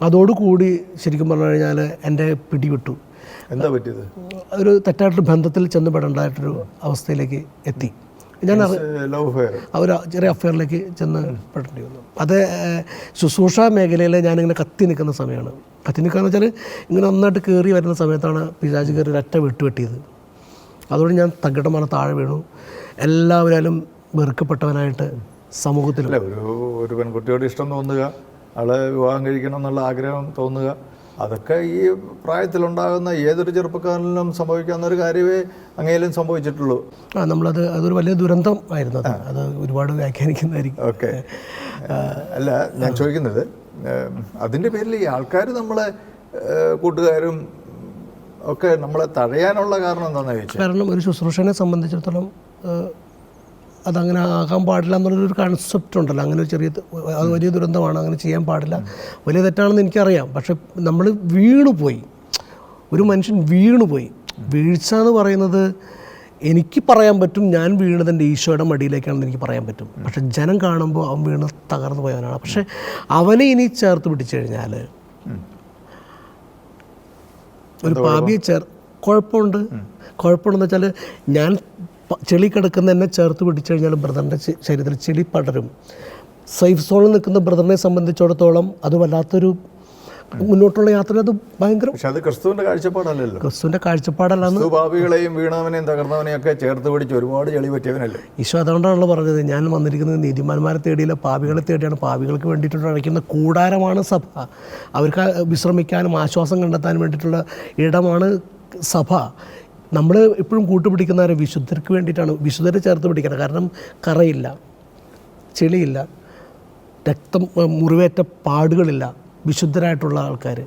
അതോടുകൂടി ശരിക്കും പറഞ്ഞു കഴിഞ്ഞാൽ എൻ്റെ പിടിവിട്ടു. എന്താ പറ്റിയത്? ഒരു തെറ്റായിട്ടൊരു ബന്ധത്തിൽ ചെന്നുപെടേണ്ടതായിട്ടൊരു അവസ്ഥയിലേക്ക് എത്തി. ഞാൻ അവർ ചെറിയ അഫെയറിലേക്ക് ചെന്ന് പെടേണ്ടി വന്നു. അത് ശുശ്രൂഷ മേഖലയിൽ ഞാനിങ്ങനെ കത്തി നിൽക്കുന്ന സമയമാണ്. കത്തി നിൽക്കുകയെന്ന് വെച്ചാൽ ഇങ്ങനെ ഒന്നായിട്ട് കയറി വരുന്ന സമയത്താണ് പിശാച് കയറി ഒരൊറ്റ വെട്ടിയത്. അതുകൊണ്ട് ഞാൻ തകിടമാണ് താഴെ വീണു. എല്ലാവരും വെറുക്കപ്പെട്ടവനായിട്ട് സമൂഹത്തിൽ. ഒരു പെൺകുട്ടിയോട് ഇഷ്ടം തോന്നുക, അവളെ വിവാഹം കഴിക്കണം എന്നുള്ള ആഗ്രഹം തോന്നുക, അതൊക്കെ ഈ പ്രായത്തിലുണ്ടാകുന്ന ഏതൊരു ചെറുപ്പക്കാരനും സംഭവിക്കാവുന്ന ഒരു കാര്യമേ അങ്ങേലും സംഭവിച്ചിട്ടുള്ളൂ. അതൊരു വലിയ ദുരന്തം ആയിരുന്നു. അത് ഒരുപാട് വ്യാഖ്യാനിക്കുന്നതായിരിക്കും. ഓക്കെ. അല്ല, ഞാൻ ചോദിക്കുന്നത് അതിൻ്റെ പേരിൽ ഈ ആൾക്കാർ നമ്മളെ കൂട്ടുകാരും ഒക്കെ നമ്മളെ തഴയാനുള്ള കാരണം എന്താണെന്ന് ചോദിച്ചാൽ, കാരണം ഒരു ശുശ്രൂഷനെ സംബന്ധിച്ചിടത്തോളം അതങ്ങനെ ആകാൻ പാടില്ല എന്നുള്ളൊരു കൺസെപ്റ്റ് ഉണ്ടല്ലോ. അങ്ങനെ ഒരു അത് വലിയ ദുരന്തമാണ്, അങ്ങനെ ചെയ്യാൻ പാടില്ല, വലിയ തെറ്റാണെന്ന് എനിക്കറിയാം. പക്ഷെ നമ്മൾ വീണുപോയി, ഒരു മനുഷ്യൻ വീണുപോയി. വീഴ്ച എന്ന് പറയുന്നത് എനിക്ക് പറയാൻ പറ്റും, ഞാൻ വീണത് എൻ്റെ ഈശോയുടെ മടിയിലേക്കാണെന്ന് എനിക്ക് പറയാൻ പറ്റും. പക്ഷെ ജനം കാണുമ്പോൾ അവൻ വീണ് തകർന്നു പോയവനാണ്. പക്ഷെ അവനെ ഇനി ചേർത്ത് പിടിച്ചു കഴിഞ്ഞാൽ ഒരു പാപിയെ കുഴപ്പമുണ്ടെന്ന് വെച്ചാൽ ഞാൻ ചെളി കിടക്കുന്ന എന്നെ ചേർത്ത് പിടിച്ചു കഴിഞ്ഞാൽ ബ്രദറിൻ്റെ ശരീരത്തിൽ ചെളി പടരും. സേഫ് സോണിൽ നിൽക്കുന്ന ബ്രദറിനെ സംബന്ധിച്ചിടത്തോളം അത് വല്ലാത്തൊരു മുന്നോട്ടുള്ള യാത്രയിൽ അത് ഭയങ്കര പക്ഷെ അത് ക്രിസ്തുവിന്റെ കാഴ്ചപ്പാടല്ലല്ലോ. ക്രിസ്തുവിൻ്റെ കാഴ്ചപ്പാടല്ലാന്ന് ക്രിസ്തു പാപികളെയും വീണവനെയും തകർന്നവനെയും ഒക്കെ ചേർത്ത് പിടിച്ച് ഒരുപാട് ചെളി പറ്റിയവനല്ലേ. ഈശോ അതുകൊണ്ടാണല്ലോ പറഞ്ഞത്, ഞാൻ വന്നിരിക്കുന്നത് നീതിമാന്മാരെ തേടിയില്ല പാപികളെ തേടിയാണ്. പാപികൾക്ക് വേണ്ടിയിട്ടുള്ള അടയ്ക്കുന്ന കൂടാരമാണ് സഭ. അവർക്ക് വിശ്രമിക്കാനും ആശ്വാസം കണ്ടെത്താനും വേണ്ടിയിട്ടുള്ള ഇടമാണ് സഭ. നമ്മൾ എപ്പോഴും കൂട്ടുപിടിക്കുന്നവരെ വിശുദ്ധർക്ക് വേണ്ടിയിട്ടാണ്, വിശുദ്ധരെ ചേർത്ത് പിടിക്കണം. കാരണം കറയില്ല, ചെളിയില്ല, രക്തം മുറിവേറ്റ പാടുകളില്ല, വിശുദ്ധരായിട്ടുള്ള ആൾക്കാർ.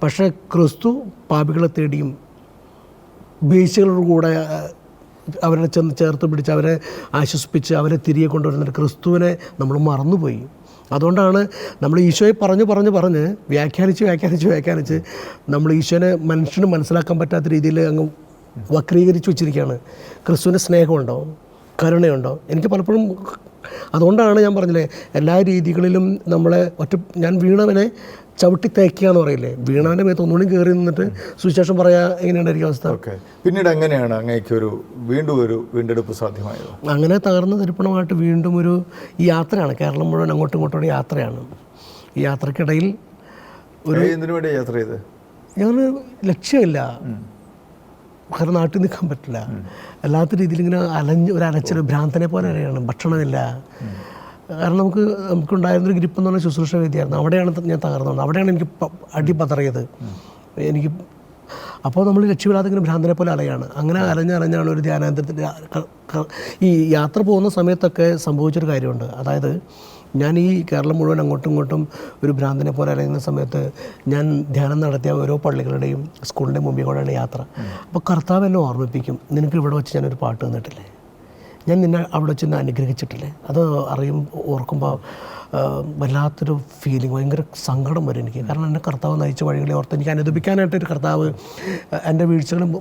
പക്ഷേ ക്രിസ്തു പാപികളെ തേടിയും ബേശികളുടെ കൂടെ അവരെ ചെന്ന് ചേർത്ത് പിടിച്ച് അവരെ ആശ്വസിപ്പിച്ച് അവരെ തിരികെ കൊണ്ടുവരുന്നത് ക്രിസ്തുവിനെ നമ്മൾ മറന്നുപോയി. അതുകൊണ്ടാണ് നമ്മൾ ഈശോയെ പറഞ്ഞ് വ്യാഖ്യാനിച്ച് നമ്മൾ ഈശോനെ മനുഷ്യന് മനസ്സിലാക്കാൻ പറ്റാത്ത രീതിയിൽ അങ്ങ് വക്രീകരിച്ച് വെച്ചിരിക്കുകയാണ്. ക്രിസ്തുവിൻ്റെ സ്നേഹമുണ്ടോ, കരുണയുണ്ടോ? എനിക്ക് പലപ്പോഴും അതുകൊണ്ടാണ് ഞാൻ പറഞ്ഞില്ലേ, എല്ലാ രീതികളിലും നമ്മളെ ഞാൻ വീണവനെ ചവിട്ടി തേക്കുക എന്ന് പറയില്ലേ, വീണവൻ്റെ മേത്ത് ഒന്നുകൂടി കയറി നിന്നിട്ട് സുവിശേഷം പറയാ, എങ്ങനെയുണ്ടായിരിക്കും അവസ്ഥ? ഓക്കെ. പിന്നീട് എങ്ങനെയാണ് അങ്ങേക്ക് വീണ്ടും ഒരു വീണ്ടെടുപ്പ് സാധ്യമായത്? അങ്ങനെ തകർന്ന തരിപ്പണമായിട്ട് വീണ്ടും ഈ യാത്രയാണ്. കേരളം മുഴുവൻ അങ്ങോട്ടും ഇങ്ങോട്ടും യാത്രയാണ്. ഈ യാത്രക്കിടയിൽ എന്തിനു വേണ്ടി യാത്ര ചെയ്ത്? ഞങ്ങൾ ലക്ഷ്യമില്ല, കാരണം നാട്ടിൽ നിൽക്കാൻ പറ്റില്ല. അല്ലാത്ത രീതിയിൽ ഇങ്ങനെ അലച്ചിൽ ഭ്രാന്തനെ പോലെ അറിയണം. ഭക്ഷണമില്ല. കാരണം നമുക്കുണ്ടായിരുന്നൊരു ഗ്രിപ്പ് എന്ന് പറഞ്ഞാൽ ശുശ്രൂഷ വേദിയായിരുന്നു. അവിടെയാണ് ഞാൻ തകർന്നത്. അവിടെയാണ് എനിക്ക് അടി പതറിയത്. എനിക്ക് അപ്പോൾ നമ്മൾ ലക്ഷ്യമില്ലാതെ ഇങ്ങനെ ഭ്രാന്തനെ പോലെ അലയാണ്. അങ്ങനെ അലഞ്ഞാണ് ഒരു ധ്യാനാന്തരത്തിൽ ഈ യാത്ര പോകുന്ന സമയത്തൊക്കെ സംഭവിച്ചൊരു കാര്യമുണ്ട്. അതായത് ഞാൻ ഈ കേരളം മുഴുവൻ അങ്ങോട്ടും ഇങ്ങോട്ടും ഒരു ഭ്രാന്തനെ പോലെ അലയുന്ന സമയത്ത് ഞാൻ ധ്യാനം നടത്തിയ ഓരോ പള്ളികളുടെയും സ്കൂളിൻ്റെ മുമ്പിൽ കൂടെയാണ് യാത്ര. അപ്പോൾ കർത്താവ് എന്നെ ഓർമ്മിപ്പിക്കും, നിനക്ക് ഇവിടെ വെച്ച് ഞാനൊരു പാട്ട് തന്നിട്ടില്ലേ, ഞാൻ നിന്നെ അവിടെ വെച്ച് അനുഗ്രഹിച്ചിട്ടില്ലേ. അത് ഓർക്കുമ്പോൾ വല്ലാത്തൊരു ഫീലിംഗ്, ഭയങ്കര സങ്കടം വരും എനിക്ക്. കാരണം എൻ്റെ കർത്താവ് നയിച്ച വഴികളെ ഓർത്ത് എനിക്ക് അനുദപിക്കാനായിട്ടൊരു കർത്താവ്, എൻ്റെ വീഴ്ചകളും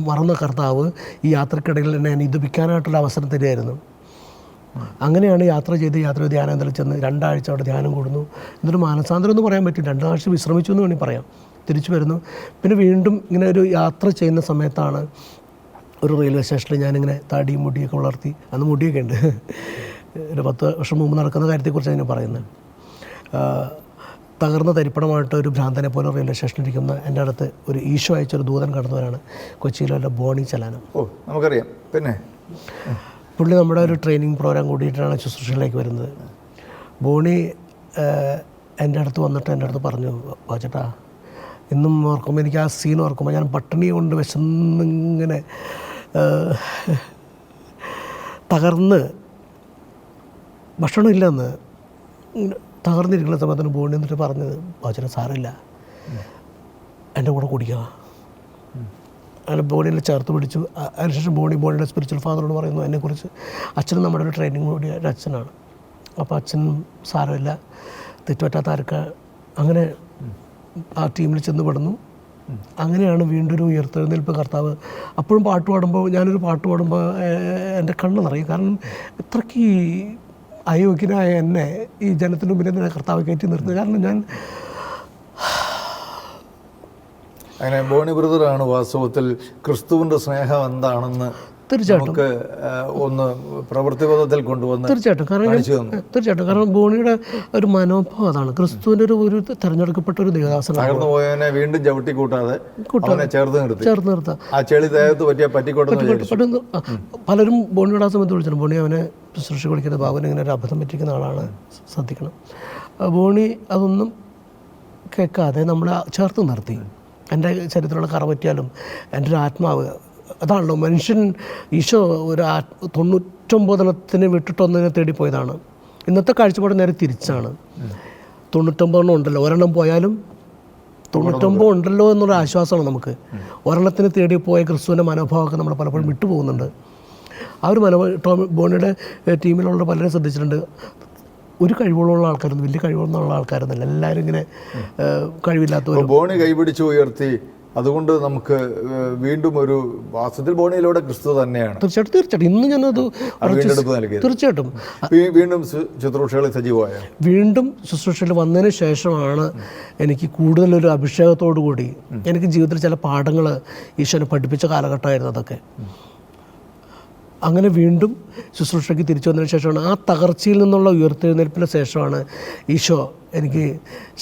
മറന്ന കർത്താവ് ഈ യാത്രക്കിടയിൽ എന്നെ അനുദപിക്കാനായിട്ടുള്ള അവസരം തരികയായിരുന്നു. അങ്ങനെയാണ് യാത്ര ചെയ്ത് ധ്യാനാന്തരം ചെന്ന് 2 ആഴ്ച അവിടെ ധ്യാനം കൂടുന്നു. എന്നിട്ട് മാനസാന്തരം എന്ന് പറയാൻ പറ്റും, 2 ആഴ്ച വിശ്രമിച്ചു എന്ന് വേണമെങ്കിൽ പറയാം. തിരിച്ചു വരുന്നു. പിന്നെ വീണ്ടും ഇങ്ങനെ ഒരു യാത്ര ചെയ്യുന്ന സമയത്താണ് ഒരു റെയിൽവേ സ്റ്റേഷനിൽ ഞാനിങ്ങനെ താടിയും മുടിയൊക്കെ വളർത്തി, അന്ന് മുടിയൊക്കെ ഉണ്ട്, ഒരു 10 വർഷം മുമ്പ് നടക്കുന്ന കാര്യത്തെക്കുറിച്ച് ഞാൻ പറയുന്നത്. തകർന്ന തരിപ്പണമായിട്ട് ഒരു ഭ്രാന്തനെ പോലെ റെയിൽവേ സ്റ്റേഷനിലിരിക്കുന്ന എൻ്റെ അടുത്ത് ഒരു ഈശോ അയച്ചൊരു ദൂതൻ കടന്നവരാണ് കൊച്ചിയിലെ ബോണി ചലാനം. നമുക്കറിയാം. പിന്നെ പുള്ളി നമ്മുടെ ഒരു ട്രെയിനിങ് പ്രോഗ്രാം കൂടിയിട്ടാണ് ശുശ്രൂഷയിലേക്ക് വരുന്നത്. ബോണി എൻ്റെ അടുത്ത് വന്നിട്ട് എൻ്റെ അടുത്ത് പറഞ്ഞു, വാച്ചേട്ടാ, ഇന്നും ഓർക്കുമ്പോൾ എനിക്ക് ആ സീൻ ഓർക്കുമ്പോൾ ഞാൻ പട്ടിണി കൊണ്ട് വിശന്നിങ്ങനെ തകർന്ന് ഭക്ഷണമില്ലെന്ന് തകർന്നിരിക്കുന്ന സമയത്തിന് ബോണി എന്നിട്ട് പറഞ്ഞത്, വാച്ചേട്ടാ സാരമില്ല, എൻ്റെ കൂടെ കുടിക്കുക. അങ്ങനെ ബോണിനെ ചേർത്ത് പിടിച്ചു. അതിനുശേഷം ബോണിയുടെ സ്പിരിച്വൽ ഫാദറോട് പറയുന്നു എന്നെക്കുറിച്ച്. അച്ഛനും നമ്മുടെ ഒരു ട്രെയിനിങ് കൂടിയ ഒരു അച്ഛനാണ്. അപ്പോൾ അച്ഛൻ സാരമില്ല, തെറ്റുപറ്റാത്ത ആർക്ക, അങ്ങനെ ആ ടീമിൽ ചെന്ന് പെടുന്നു. അങ്ങനെയാണ് വീണ്ടും ഒരു ഉയർത്തെഴുന്നേൽപ്പ് കർത്താവ്. അപ്പോഴും പാട്ട് പാടുമ്പോൾ, ഞാനൊരു പാട്ട് പാടുമ്പോൾ എൻ്റെ കണ്ണ് നിറയും. കാരണം ഇത്രയ്ക്ക് അയോഗ്യനായ എന്നെ ഈ ജനത്തിൻ്റെ മുമ്പിൽ തന്നെ കർത്താവ് കയറ്റി നിർത്തുന്നത്. കാരണം ഞാൻ അങ്ങനെ ബോണി ബ്രദറാണ് വാസ്തവത്തിൽ ക്രിസ്തുവിൻ്റെ സ്നേഹം എന്താണെന്ന് തീർച്ചയായിട്ടും ഒന്ന് പ്രവൃത്തിപഥത്തിൽ കൊണ്ടുവന്ന് തീർച്ചയായിട്ടും കാരണം ബോണിയുടെ ഒരു മനോഭാവം അതാണ്. ക്രിസ്തുവിൻ്റെ ഒരു തിരഞ്ഞെടുക്കപ്പെട്ട ഒരു ദേവദാസനാണ്. തകർന്നു പോയവനെ വീണ്ടും ചവിട്ടി കൂട്ടാതെ ചേർത്ത് നിർത്താം. ആ ചെളി ദേഹത്ത് പറ്റിയ പറ്റിക്കോട്ടെന്ന് പലരും ബോണിയുടെ ആ സമയത്ത് വിളിച്ചിട്ടുണ്ട്. ബോണി അവനെ സൃഷ്ടി വിളിക്കുന്ന ബാബുവിനെ ഇങ്ങനെ ഒരു അബദ്ധം പറ്റിക്കുന്ന ആളാണ്, ശ്രദ്ധിക്കണം. ബോണി അതൊന്നും കേൾക്കാതെ നമ്മളെ ചേർത്ത് നിർത്തി. എൻ്റെ ചരിത്രമുള്ള കറ പറ്റിയാലും എൻ്റെ ഒരു ആത്മാവ് അതാണല്ലോ മനുഷ്യൻ. ഈശോ ഒരു 99 വിട്ടിട്ടൊന്നിനെ തേടിപ്പോയതാണ്. ഇന്നത്തെ കാഴ്ചപ്പാട് നേരെ തിരിച്ചാണ്. 99 ഉണ്ടല്ലോ, ഒരെണ്ണം പോയാലും 99 ഉണ്ടല്ലോ എന്നുള്ള ആശ്വാസമാണ് നമുക്ക്. ഒരെണ്ണത്തിന് തേടി പോയ ക്രിസ്തുവിൻ്റെ മനോഭാവമൊക്കെ നമ്മൾ പലപ്പോഴും വിട്ടുപോകുന്നുണ്ട്. ആ ഒരു ബോണിയുടെ ടീമിലുള്ള പലരും ശ്രദ്ധിച്ചിട്ടുണ്ട്. ഒരു കഴിവുള്ള ആൾക്കാരൊന്നും, വലിയ കഴിവുള്ള ആൾക്കാരൊന്നുമല്ല, എല്ലാവരും ഇങ്ങനെ കഴിവില്ലാത്തവർ. ബോണി കൈപിടിച്ച് ഉയർത്തി. അതുകൊണ്ട് നമുക്ക് വീണ്ടും ഒരു വാസ്തവത്തിൽ ബോണിയിലൂടെ ക്രിസ്തു തന്നെയാണ്. തീർച്ചയായിട്ടും ഇന്ന് ഞാനത് തീർച്ചയായിട്ടും വീണ്ടും ശുശ്രൂഷകളിൽ സജീവമായ വീണ്ടും ശുശ്രൂഷയിൽ വന്നതിന് ശേഷമാണ് എനിക്ക് കൂടുതലൊരു അഭിഷേകത്തോടു കൂടി എനിക്ക് ജീവിതത്തിൽ ചില പാഠങ്ങൾ ഈശോനെ പഠിപ്പിച്ച കാലഘട്ടമായിരുന്നു അതൊക്കെ. അങ്ങനെ വീണ്ടും ശുശ്രൂഷയ്ക്ക് തിരിച്ചു വന്നതിന് ശേഷമാണ്, ആ തകർച്ചയിൽ നിന്നുള്ള ഉയർത്തെഴുന്നേൽപ്പിന് ശേഷമാണ് ഈശോ എനിക്ക്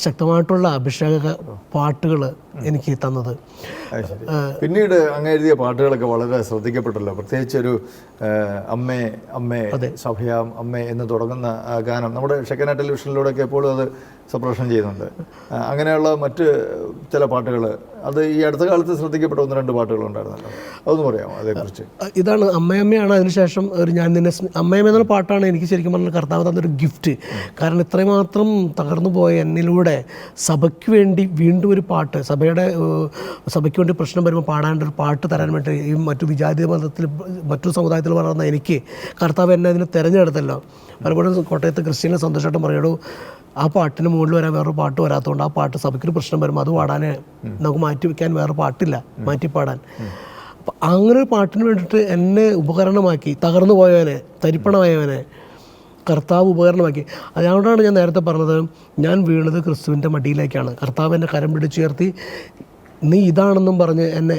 ശക്തമായിട്ടുള്ള അഭിഷേക പാട്ടുകൾ എനിക്ക് തന്നത്. പിന്നീട് അങ്ങ് എഴുതിയ പാട്ടുകളൊക്കെ വളരെ ശ്രദ്ധിക്കപ്പെട്ടല്ലോ. പ്രത്യേകിച്ച് ഒരു അമ്മേ അമ്മേ സഭയാം അമ്മേ എന്ന് തുടങ്ങുന്ന ഗാനം നമ്മുടെ ഷെക്കന ടെലിവിഷനിലൂടെയൊക്കെ എപ്പോഴും അത് സംപ്രേഷണം ചെയ്യുന്നുണ്ട്. അങ്ങനെയുള്ള മറ്റ് ചില പാട്ടുകൾ അത് ഈ അടുത്ത കാലത്ത് ശ്രദ്ധിക്കപ്പെട്ട 1-2 പാട്ടുകളുണ്ടായിരുന്നല്ലോ, അതൊന്ന് പറയാമോ അതേക്കുറിച്ച്? ഇതാണ് അമ്മയമ്മയാണ്. അതിനുശേഷം ഒരു ഞാൻ നിന്നെ അമ്മയമ്മ എന്നുള്ള പാട്ടാണ് എനിക്ക് ശരിക്കും പറഞ്ഞാൽ കർത്താവ് തന്നൊരു ഗിഫ്റ്റ്. കാരണം ഇത്രമാത്രം തകർന്നു പോയ എന്നിലൂടെ സഭയ്ക്ക് വേണ്ടി വീണ്ടും ഒരു പാട്ട്, സഭയ്ക്ക് വേണ്ടി പ്രശ്നം വരുമ്പോൾ പാടാണ്ട് ഒരു പാട്ട് തരാൻ വേണ്ടി ഈ മറ്റു വിജാതി മതത്തിൽ മറ്റു സമുദായത്തിൽ വളർന്ന എനിക്ക് കർത്താവ് എന്നെ അതിന് തിരഞ്ഞെടുത്തല്ലോ. പലപ്പോഴും കോട്ടയത്ത് ക്രിസ്ത്യനെ സന്തോഷമായിട്ട് പറയടൂ, ആ പാട്ടിന് മുകളിൽ വരാൻ വേറൊരു പാട്ട് വരാത്തതുകൊണ്ട് ആ പാട്ട് സഭയ്ക്കൊരു പ്രശ്നം വരുമ്പോൾ അത് പാടാൻ നമുക്ക് മാറ്റി വയ്ക്കാൻ വേറെ പാട്ടില്ല, മാറ്റി പാടാൻ. അപ്പം അങ്ങനെ ഒരു പാട്ടിന് വേണ്ടിയിട്ട് എന്നെ ഉപകരണമാക്കി, തകർന്നു പോയവനെ, തരിപ്പണമായവനെ കർത്താവ് ഉപകരണമാക്കി. അതുകൊണ്ടാണ് ഞാൻ നേരത്തെ പറഞ്ഞത്, ഞാൻ വീണത് ക്രിസ്തുവിൻ്റെ മടിയിലേക്കാണ്. കർത്താവ് എന്നെ കരം പിടിച്ചുയർത്തി, നീ ഇതാണെന്നും പറഞ്ഞ് എന്നെ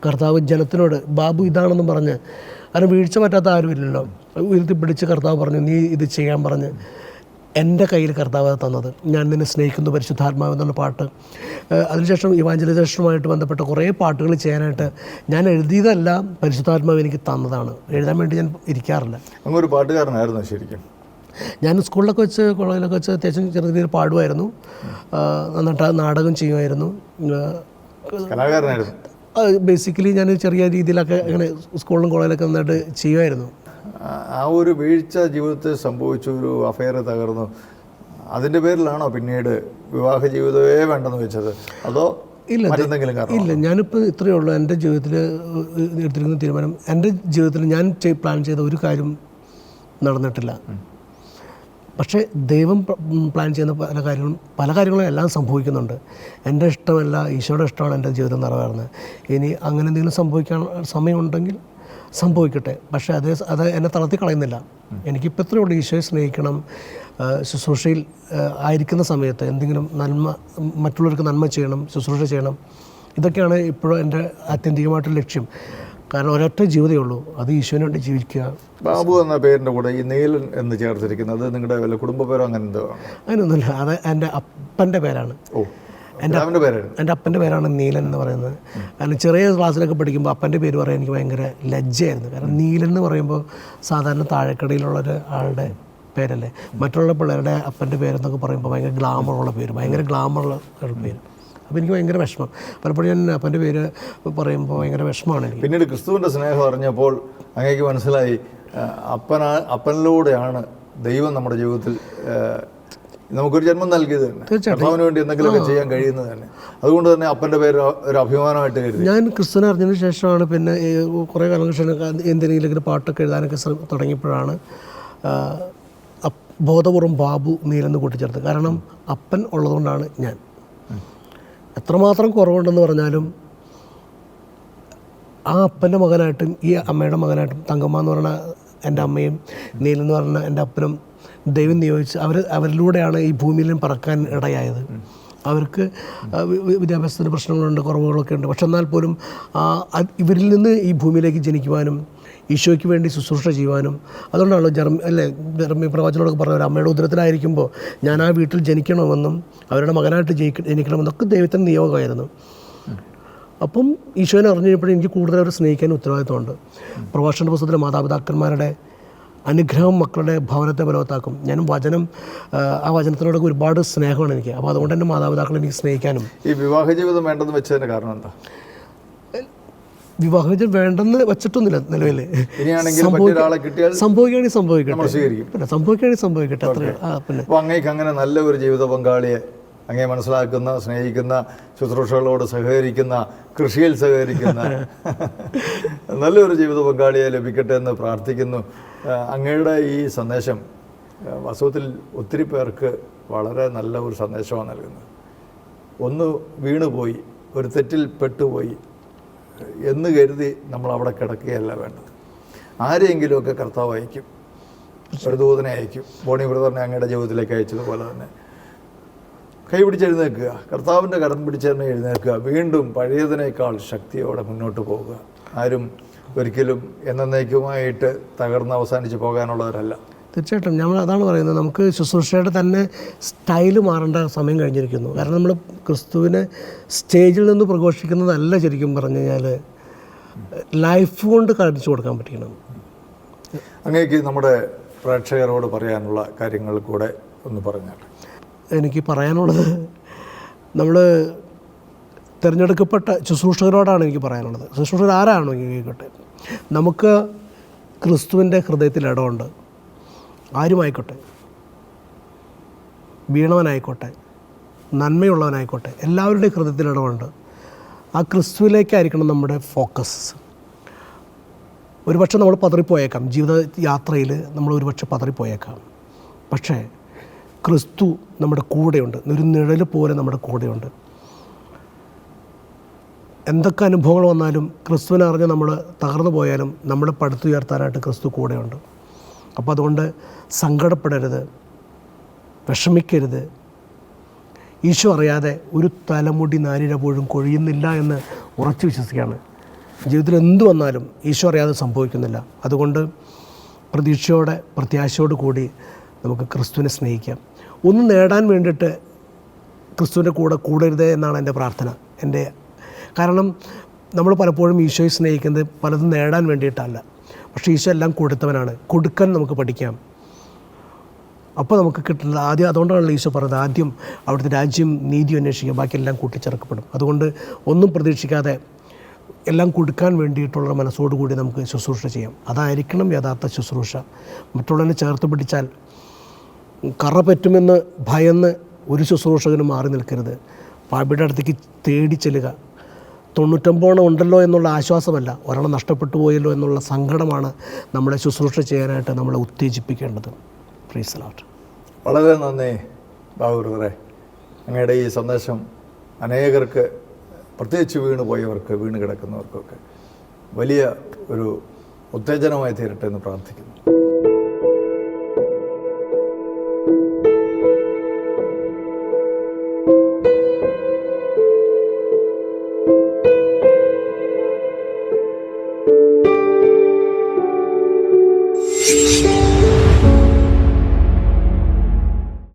കർത്താവ് ജനത്തിനോട് ബാബു ഇതാണെന്നും പറഞ്ഞ്, അതിന് വീഴ്ച പറ്റാത്ത ആരുമില്ലല്ലോ, ഉയർത്തി പിടിച്ച് കർത്താവ് പറഞ്ഞു നീ ഇത് ചെയ്യാൻ പറഞ്ഞ് എൻ്റെ കയ്യിൽ കർത്താവ് തന്നത്. ഞാൻ നിന്നെ സ്നേഹിക്കുന്നു പരിശുദ്ധാത്മാവ് എന്നുള്ള പാട്ട്. അതിനുശേഷം ഇവാഞ്ചലൈസേഷനുമായിട്ട് ബന്ധപ്പെട്ട കുറേ പാട്ടുകൾ ചെയ്യാനായിട്ട് ഞാൻ എഴുതിയതല്ല, പരിശുദ്ധാത്മാവ് എനിക്ക് തന്നതാണ്. എഴുതാൻ വേണ്ടി ഞാൻ ഇരിക്കാറില്ല. അങ്ങൊരു പാട്ടുകാരനായിരുന്നു ശരിക്കും. ഞാൻ സ്കൂളിലൊക്കെ വെച്ച് കോളേജിലൊക്കെ വെച്ച് അത്യാവശ്യം ചെറിയ രീതിയിൽ പാടുമായിരുന്നു, നന്നായിട്ട് നാടകം ചെയ്യുമായിരുന്നു. കലാകാരനായിരുന്നു. ബേസിക്കലി ഞാൻ ചെറിയ രീതിയിലൊക്കെ അങ്ങനെ സ്കൂളിലും കോളേജിലൊക്കെ നന്നായിട്ട് ചെയ്യുമായിരുന്നു. ആ ഒരു വീഴ്ച ജീവിതത്തിൽ സംഭവിച്ചു, ഒരു അഫെയർ തകർന്നു, അതിൻ്റെ പേരിലാണോ പിന്നീട് വിവാഹ ജീവിതമേ വേണ്ടെന്ന് വെച്ചത്, അതോ മറ്റെന്തെങ്കിലും കാരണം? ഇല്ല, ഞാനിപ്പോൾ ഇത്രയേ ഉള്ളൂ. എൻ്റെ ജീവിതത്തിൽ എടുത്തിരിക്കുന്ന തീരുമാനം, എൻ്റെ ജീവിതത്തിൽ ഞാൻ പ്ലാൻ ചെയ്ത ഒരു കാര്യം നടന്നിട്ടില്ല. പക്ഷേ ദൈവം പ്ലാൻ ചെയ്യുന്ന പല കാര്യങ്ങളും എല്ലാം സംഭവിക്കുന്നുണ്ട്. എൻ്റെ ഇഷ്ടമല്ല, ഈശോയുടെ ഇഷ്ടമാണ് എൻ്റെ ജീവിതം നിറവേറുന്നത്. ഇനി അങ്ങനെ എന്തെങ്കിലും സംഭവിക്കാൻ സമയമുണ്ടെങ്കിൽ സംഭവിക്കട്ടെ. പക്ഷേ അത് എന്നെ തളർത്തി കളയുന്നില്ല. എനിക്കിപ്പോൾ ഇത്രയേ ഉള്ളൂ, ഈശോയെ സ്നേഹിക്കണം, ശുശ്രൂഷയിൽ ആയിരിക്കുന്ന സമയത്ത് എന്തെങ്കിലും നന്മ, മറ്റുള്ളവർക്ക് നന്മ ചെയ്യണം, ശുശ്രൂഷ ചെയ്യണം. ഇതൊക്കെയാണ് ഇപ്പോഴും എൻ്റെ ആത്യന്തികമായിട്ടുള്ള ലക്ഷ്യം. കാരണം ഒരൊറ്റ ജീവിതമേ ഉള്ളൂ, അത് ഈശോന് വേണ്ടി ജീവിക്കുക. ബാബു എന്ന പേരിൻ്റെ കൂടെ ഈ നീലൻ എന്ന് ചേർത്തിരിക്കുന്നത് നിങ്ങളുടെ വല്ല കുടുംബ പേരോ അങ്ങനെ എന്തോ? അതിനൊന്നുമില്ല, അത് എൻ്റെ അപ്പൻ്റെ പേരാണ്. എൻ്റെ അപ്പൻ്റെ പേരാണ് നീലൻ എന്ന് പറയുന്നത്. കാരണം ചെറിയ ക്ലാസ്സിലൊക്കെ പഠിക്കുമ്പോൾ അപ്പൻ്റെ പേര് പറയാൻ എനിക്ക് ഭയങ്കര ലജ്ജയായിരുന്നു. കാരണം നീലൻ എന്ന് പറയുമ്പോൾ സാധാരണ താഴെക്കടയിലുള്ളൊരു ആളുടെ പേരല്ലേ. മറ്റുള്ള പിള്ളേരുടെ അപ്പൻ്റെ പേരെന്നൊക്കെ പറയുമ്പോൾ ഭയങ്കര ഗ്ലാമറുള്ള പേര്, ഭയങ്കര ഗ്ലാമറുള്ള പേര്. അപ്പോൾ എനിക്ക് ഭയങ്കര വിഷമം. പലപ്പോഴും ഞാൻ അപ്പൻ്റെ പേര് പറയുമ്പോൾ ഭയങ്കര വിഷമമാണ് എനിക്ക്. പിന്നീട് ക്രിസ്തുവിൻ്റെ സ്നേഹം അറിഞ്ഞപ്പോൾ അങ്ങേക്ക് മനസ്സിലായി അപ്പനിലൂടെയാണ് ദൈവം നമ്മുടെ ജീവിതത്തിൽ നമുക്കൊരു ജന്മം നൽകിയത് തന്നെ, കർത്താവിന് വേണ്ടി എന്തെങ്കിലുമൊക്കെ ചെയ്യാൻ കഴിയുന്നത് തന്നെ. അതുകൊണ്ട് തന്നെ അപ്പൻ്റെ പേര് ഒരു അഭിമാനമായിട്ട് കരുതി. ഞാൻ ക്രിസ്തുവിനെ അറിഞ്ഞതിന് ശേഷമാണ് പിന്നെ കുറേ കാലം ശേഷം എന്തെങ്കിലും പാട്ടൊക്കെ എഴുതാനൊക്കെ തുടങ്ങിയപ്പോഴാണ് ബോധപൂർവ്വം ബാബു നീലെന്ന് കൂട്ടിച്ചേർത്ത്. കാരണം അപ്പൻ ഉള്ളതുകൊണ്ടാണ് ഞാൻ. എത്രമാത്രം കുറവുണ്ടെന്ന് പറഞ്ഞാലും ആ അപ്പൻ്റെ മകനായിട്ടും ഈ അമ്മയുടെ മകനായിട്ടും, തങ്കമ്മ എന്ന് പറഞ്ഞ എൻ്റെ അമ്മയും നീലെന്ന് പറഞ്ഞ എൻ്റെ അപ്പനും ദൈവം നിയോഗിച്ച് അവരിലൂടെയാണ് ഈ ഭൂമിയിലും പറക്കാൻ ഇടയായത്. അവർക്ക് വിദ്യാഭ്യാസത്തിൻ്റെ പ്രശ്നങ്ങളുണ്ട്, കുറവുകളൊക്കെ ഉണ്ട്. പക്ഷെ എന്നാൽ പോലും ഇവരിൽ നിന്ന് ഈ ഭൂമിയിലേക്ക് ജനിക്കുവാനും ഈശോയ്ക്ക് വേണ്ടി ശുശ്രൂഷ ചെയ്യുവാനും, അതുകൊണ്ടാണല്ലോ ജർമ്മി പ്രവാചകനോടൊക്കെ പറഞ്ഞ ഒരു അമ്മയുടെ ഉദരത്തിലായിരിക്കുമ്പോൾ ഞാൻ ആ വീട്ടിൽ ജനിക്കണമെന്നും അവരുടെ മകനായിട്ട് ജനിക്കണമെന്നൊക്കെ ദൈവത്തിൻ്റെ നിയോഗമായിരുന്നു. അപ്പം ഈശോനെ അറിഞ്ഞു കഴിഞ്ഞപ്പോഴും എനിക്ക് കൂടുതൽ അവരെ സ്നേഹിക്കാൻ ഉത്തരവാദിത്വമുണ്ട്. പ്രഭാഷണ പുസ്തകത്തിലെ മാതാപിതാക്കന്മാരുടെ അനുഗ്രഹം മക്കളുടെ ഭവനത്തെ ബലവത്താക്കും. ഞാനും ആ വചനത്തിനോടൊക്കെ ഒരുപാട് സ്നേഹമാണ് എനിക്ക്. അപ്പോൾ അതുകൊണ്ട് തന്നെ മാതാപിതാക്കളെ എനിക്ക് സ്നേഹിക്കാനും. ഈ വിവാഹ ജീവിതം വേണ്ടെന്ന് വെച്ചതിൻ്റെ കാരണം എന്താ? വിവാഹം വേണ്ടെന്ന് വെച്ചിട്ടൊന്നുമില്ല നിലവിൽ. സംഭവിക്കുകയാണെങ്കിൽ സംഭവിക്കട്ടെ അത്ര. പിന്നെ അങ്ങേക്ക് അങ്ങനെ നല്ല ഒരു ജീവിത പങ്കാളിയെ, അങ്ങേ മനസ്സിലാക്കുന്ന, സ്നേഹിക്കുന്ന, ശുശ്രൂഷകളോട് സഹകരിക്കുന്ന, കൃഷിയിൽ സഹകരിക്കുന്ന നല്ലൊരു ജീവിത പങ്കാളിയെ ലഭിക്കട്ടെ എന്ന് പ്രാർത്ഥിക്കുന്നു. അങ്ങയുടെ ഈ സന്ദേശം വാസ്തവത്തിൽ ഒത്തിരി പേർക്ക് വളരെ നല്ല ഒരു സന്ദേശമാണ് നൽകുന്നത്. ഒന്ന് വീണുപോയി, ഒരു തെറ്റിൽ പെട്ടുപോയി എന്ന് കരുതി നമ്മൾ അവിടെ കിടക്കുകയല്ല വേണ്ടത്. ആരെയെങ്കിലുമൊക്കെ കർത്താവ് അയക്കും, ഒരു ദൂതനെ അയക്കും. ബോണി ബ്രദറിനെ അങ്ങയുടെ ജീവിതത്തിലേക്ക് അയച്ചതുപോലെ തന്നെ കൈ പിടിച്ചെഴുന്നേൽക്കുക, കർത്താവിൻ്റെ കരം പിടിച്ചെന്നെ എഴുന്നേൽക്കുക, വീണ്ടും പഴയതിനേക്കാൾ ശക്തിയോടെ മുന്നോട്ട് പോവുക. ആരും ഒരിക്കലും എന്നേക്കുമായിട്ട് തകർന്ന് അവസാനിച്ച് പോകാനുള്ളവരല്ല. തീർച്ചയായിട്ടും നമ്മൾ അതാണ് പറയുന്നത്, നമുക്ക് ശുശ്രൂഷയുടെ തന്നെ സ്റ്റൈല് മാറേണ്ട സമയം കഴിഞ്ഞിരിക്കുന്നു. കാരണം നമ്മൾ ക്രിസ്തുവിനെ സ്റ്റേജിൽ നിന്ന് പ്രഘോഷിക്കുന്നതല്ല ശരിക്കും പറഞ്ഞു കഴിഞ്ഞാൽ ലൈഫ് കൊണ്ട് കാണിച്ചു കൊടുക്കാൻ പറ്റണം. അങ്ങേക്ക് നമ്മുടെ പ്രേക്ഷകരോട് പറയാനുള്ള കാര്യങ്ങൾ കൂടെ ഒന്ന് പറഞ്ഞാൽ. എനിക്ക് പറയാനുള്ളത്, നമ്മൾ തിരഞ്ഞെടുക്കപ്പെട്ട ശുശ്രൂഷകരോടാണ് എനിക്ക് പറയാനുള്ളത്. ശുശ്രൂഷകർ ആരാണോ കേൾക്കട്ടെ, നമുക്ക് ക്രിസ്തുവിൻ്റെ ഹൃദയത്തിൽ ഇടമുണ്ട്. ആരുമായിക്കോട്ടെ, വീണവനായിക്കോട്ടെ, നന്മയുള്ളവനായിക്കോട്ടെ, എല്ലാവരുടെയും ഹൃദയത്തിൽ ഇടമുണ്ട്. ആ ക്രിസ്തുവിലേക്കായിരിക്കണം നമ്മുടെ ഫോക്കസ്. ഒരുപക്ഷെ നമ്മൾ പതറിപ്പോയേക്കാം, ജീവിത യാത്രയിൽ നമ്മൾ ഒരുപക്ഷെ പതറിപ്പോയേക്കാം. പക്ഷേ ക്രിസ്തു നമ്മുടെ കൂടെയുണ്ട്, ഒരു നിഴൽ പോലെ നമ്മുടെ കൂടെയുണ്ട്. എന്തൊക്കെ അനുഭവങ്ങൾ വന്നാലും ക്രിസ്തുവിനെ അറിഞ്ഞ് നമ്മൾ തകർന്നു പോയാലും നമ്മളെ പടുത്തുയർത്താനായിട്ട് ക്രിസ്തു കൂടെയുണ്ട്. അപ്പോൾ അതുകൊണ്ട് സങ്കടപ്പെടരുത്, വിഷമിക്കരുത്. ഈശോ അറിയാതെ ഒരു തലമുടി നാരിഴ പോലും കൊഴിയുന്നില്ല എന്ന് ഉറച്ചു വിശ്വസിക്കുകയാണ്. ജീവിതത്തിൽ എന്തു വന്നാലും ഈശോ അറിയാതെ സംഭവിക്കുന്നില്ല. അതുകൊണ്ട് പ്രതീക്ഷയോടെ, പ്രത്യാശയോട് കൂടി നമുക്ക് ക്രിസ്തുവിനെ സ്നേഹിക്കാം. ഒന്ന് നേടാൻ വേണ്ടിയിട്ട് ക്രിസ്തുവിൻ്റെ കൂടെ കൂടരുതേ എന്നാണ് എൻ്റെ പ്രാർത്ഥന. കാരണം നമ്മൾ പലപ്പോഴും ഈശോയെ സ്നേഹിക്കുന്നത് പലതും നേടാൻ വേണ്ടിയിട്ടല്ല, പക്ഷേ ഈശോ എല്ലാം കൊടുത്തവനാണ്. കൊടുക്കാൻ നമുക്ക് പഠിക്കാം. അപ്പോൾ നമുക്ക് കിട്ടുന്നത് അതുകൊണ്ടാണല്ലോ ഈശോ പറഞ്ഞത്, ആദ്യം അവിടുത്തെ രാജ്യം നീതി അന്വേഷിക്കുക, ബാക്കിയെല്ലാം കൂട്ടിച്ചേർക്കപ്പെടും. അതുകൊണ്ട് ഒന്നും പ്രതീക്ഷിക്കാതെ എല്ലാം കൊടുക്കാൻ വേണ്ടിയിട്ടുള്ള മനസ്സോടുകൂടി നമുക്ക് ശുശ്രൂഷ ചെയ്യാം. അതായിരിക്കണം യഥാർത്ഥ ശുശ്രൂഷ. മറ്റുള്ളവനെ ചേർത്ത് പിടിച്ചാൽ കറ പറ്റുമെന്ന് ഭയന്ന് ഒരു ശുശ്രൂഷകനും മാറി നിൽക്കരുത്. പാപിയുടെ അടുത്തേക്ക് തേടി ചെല്ലുക. 99 ഉണ്ടല്ലോ എന്നുള്ള ആശ്വാസമല്ല, ഒരെണ്ണം നഷ്ടപ്പെട്ടു പോയല്ലോ എന്നുള്ള സങ്കടമാണ് നമ്മളെ ശുശ്രൂഷ ചെയ്യാനായിട്ട് നമ്മളെ ഉത്തേജിപ്പിക്കേണ്ടത്. Praise the Lord. വളരെ നന്ദി ബാബു ബ്രദറെ. അങ്ങയുടെ ഈ സന്ദേശം അനേകർക്ക്, പ്രത്യേകിച്ച് വീണുപോയവർക്ക്, വീണ് കിടക്കുന്നവർക്കൊക്കെ വലിയ ഒരു ഉത്തേജനമായി തീരട്ടെ എന്ന് പ്രാർത്ഥിക്കുന്നു.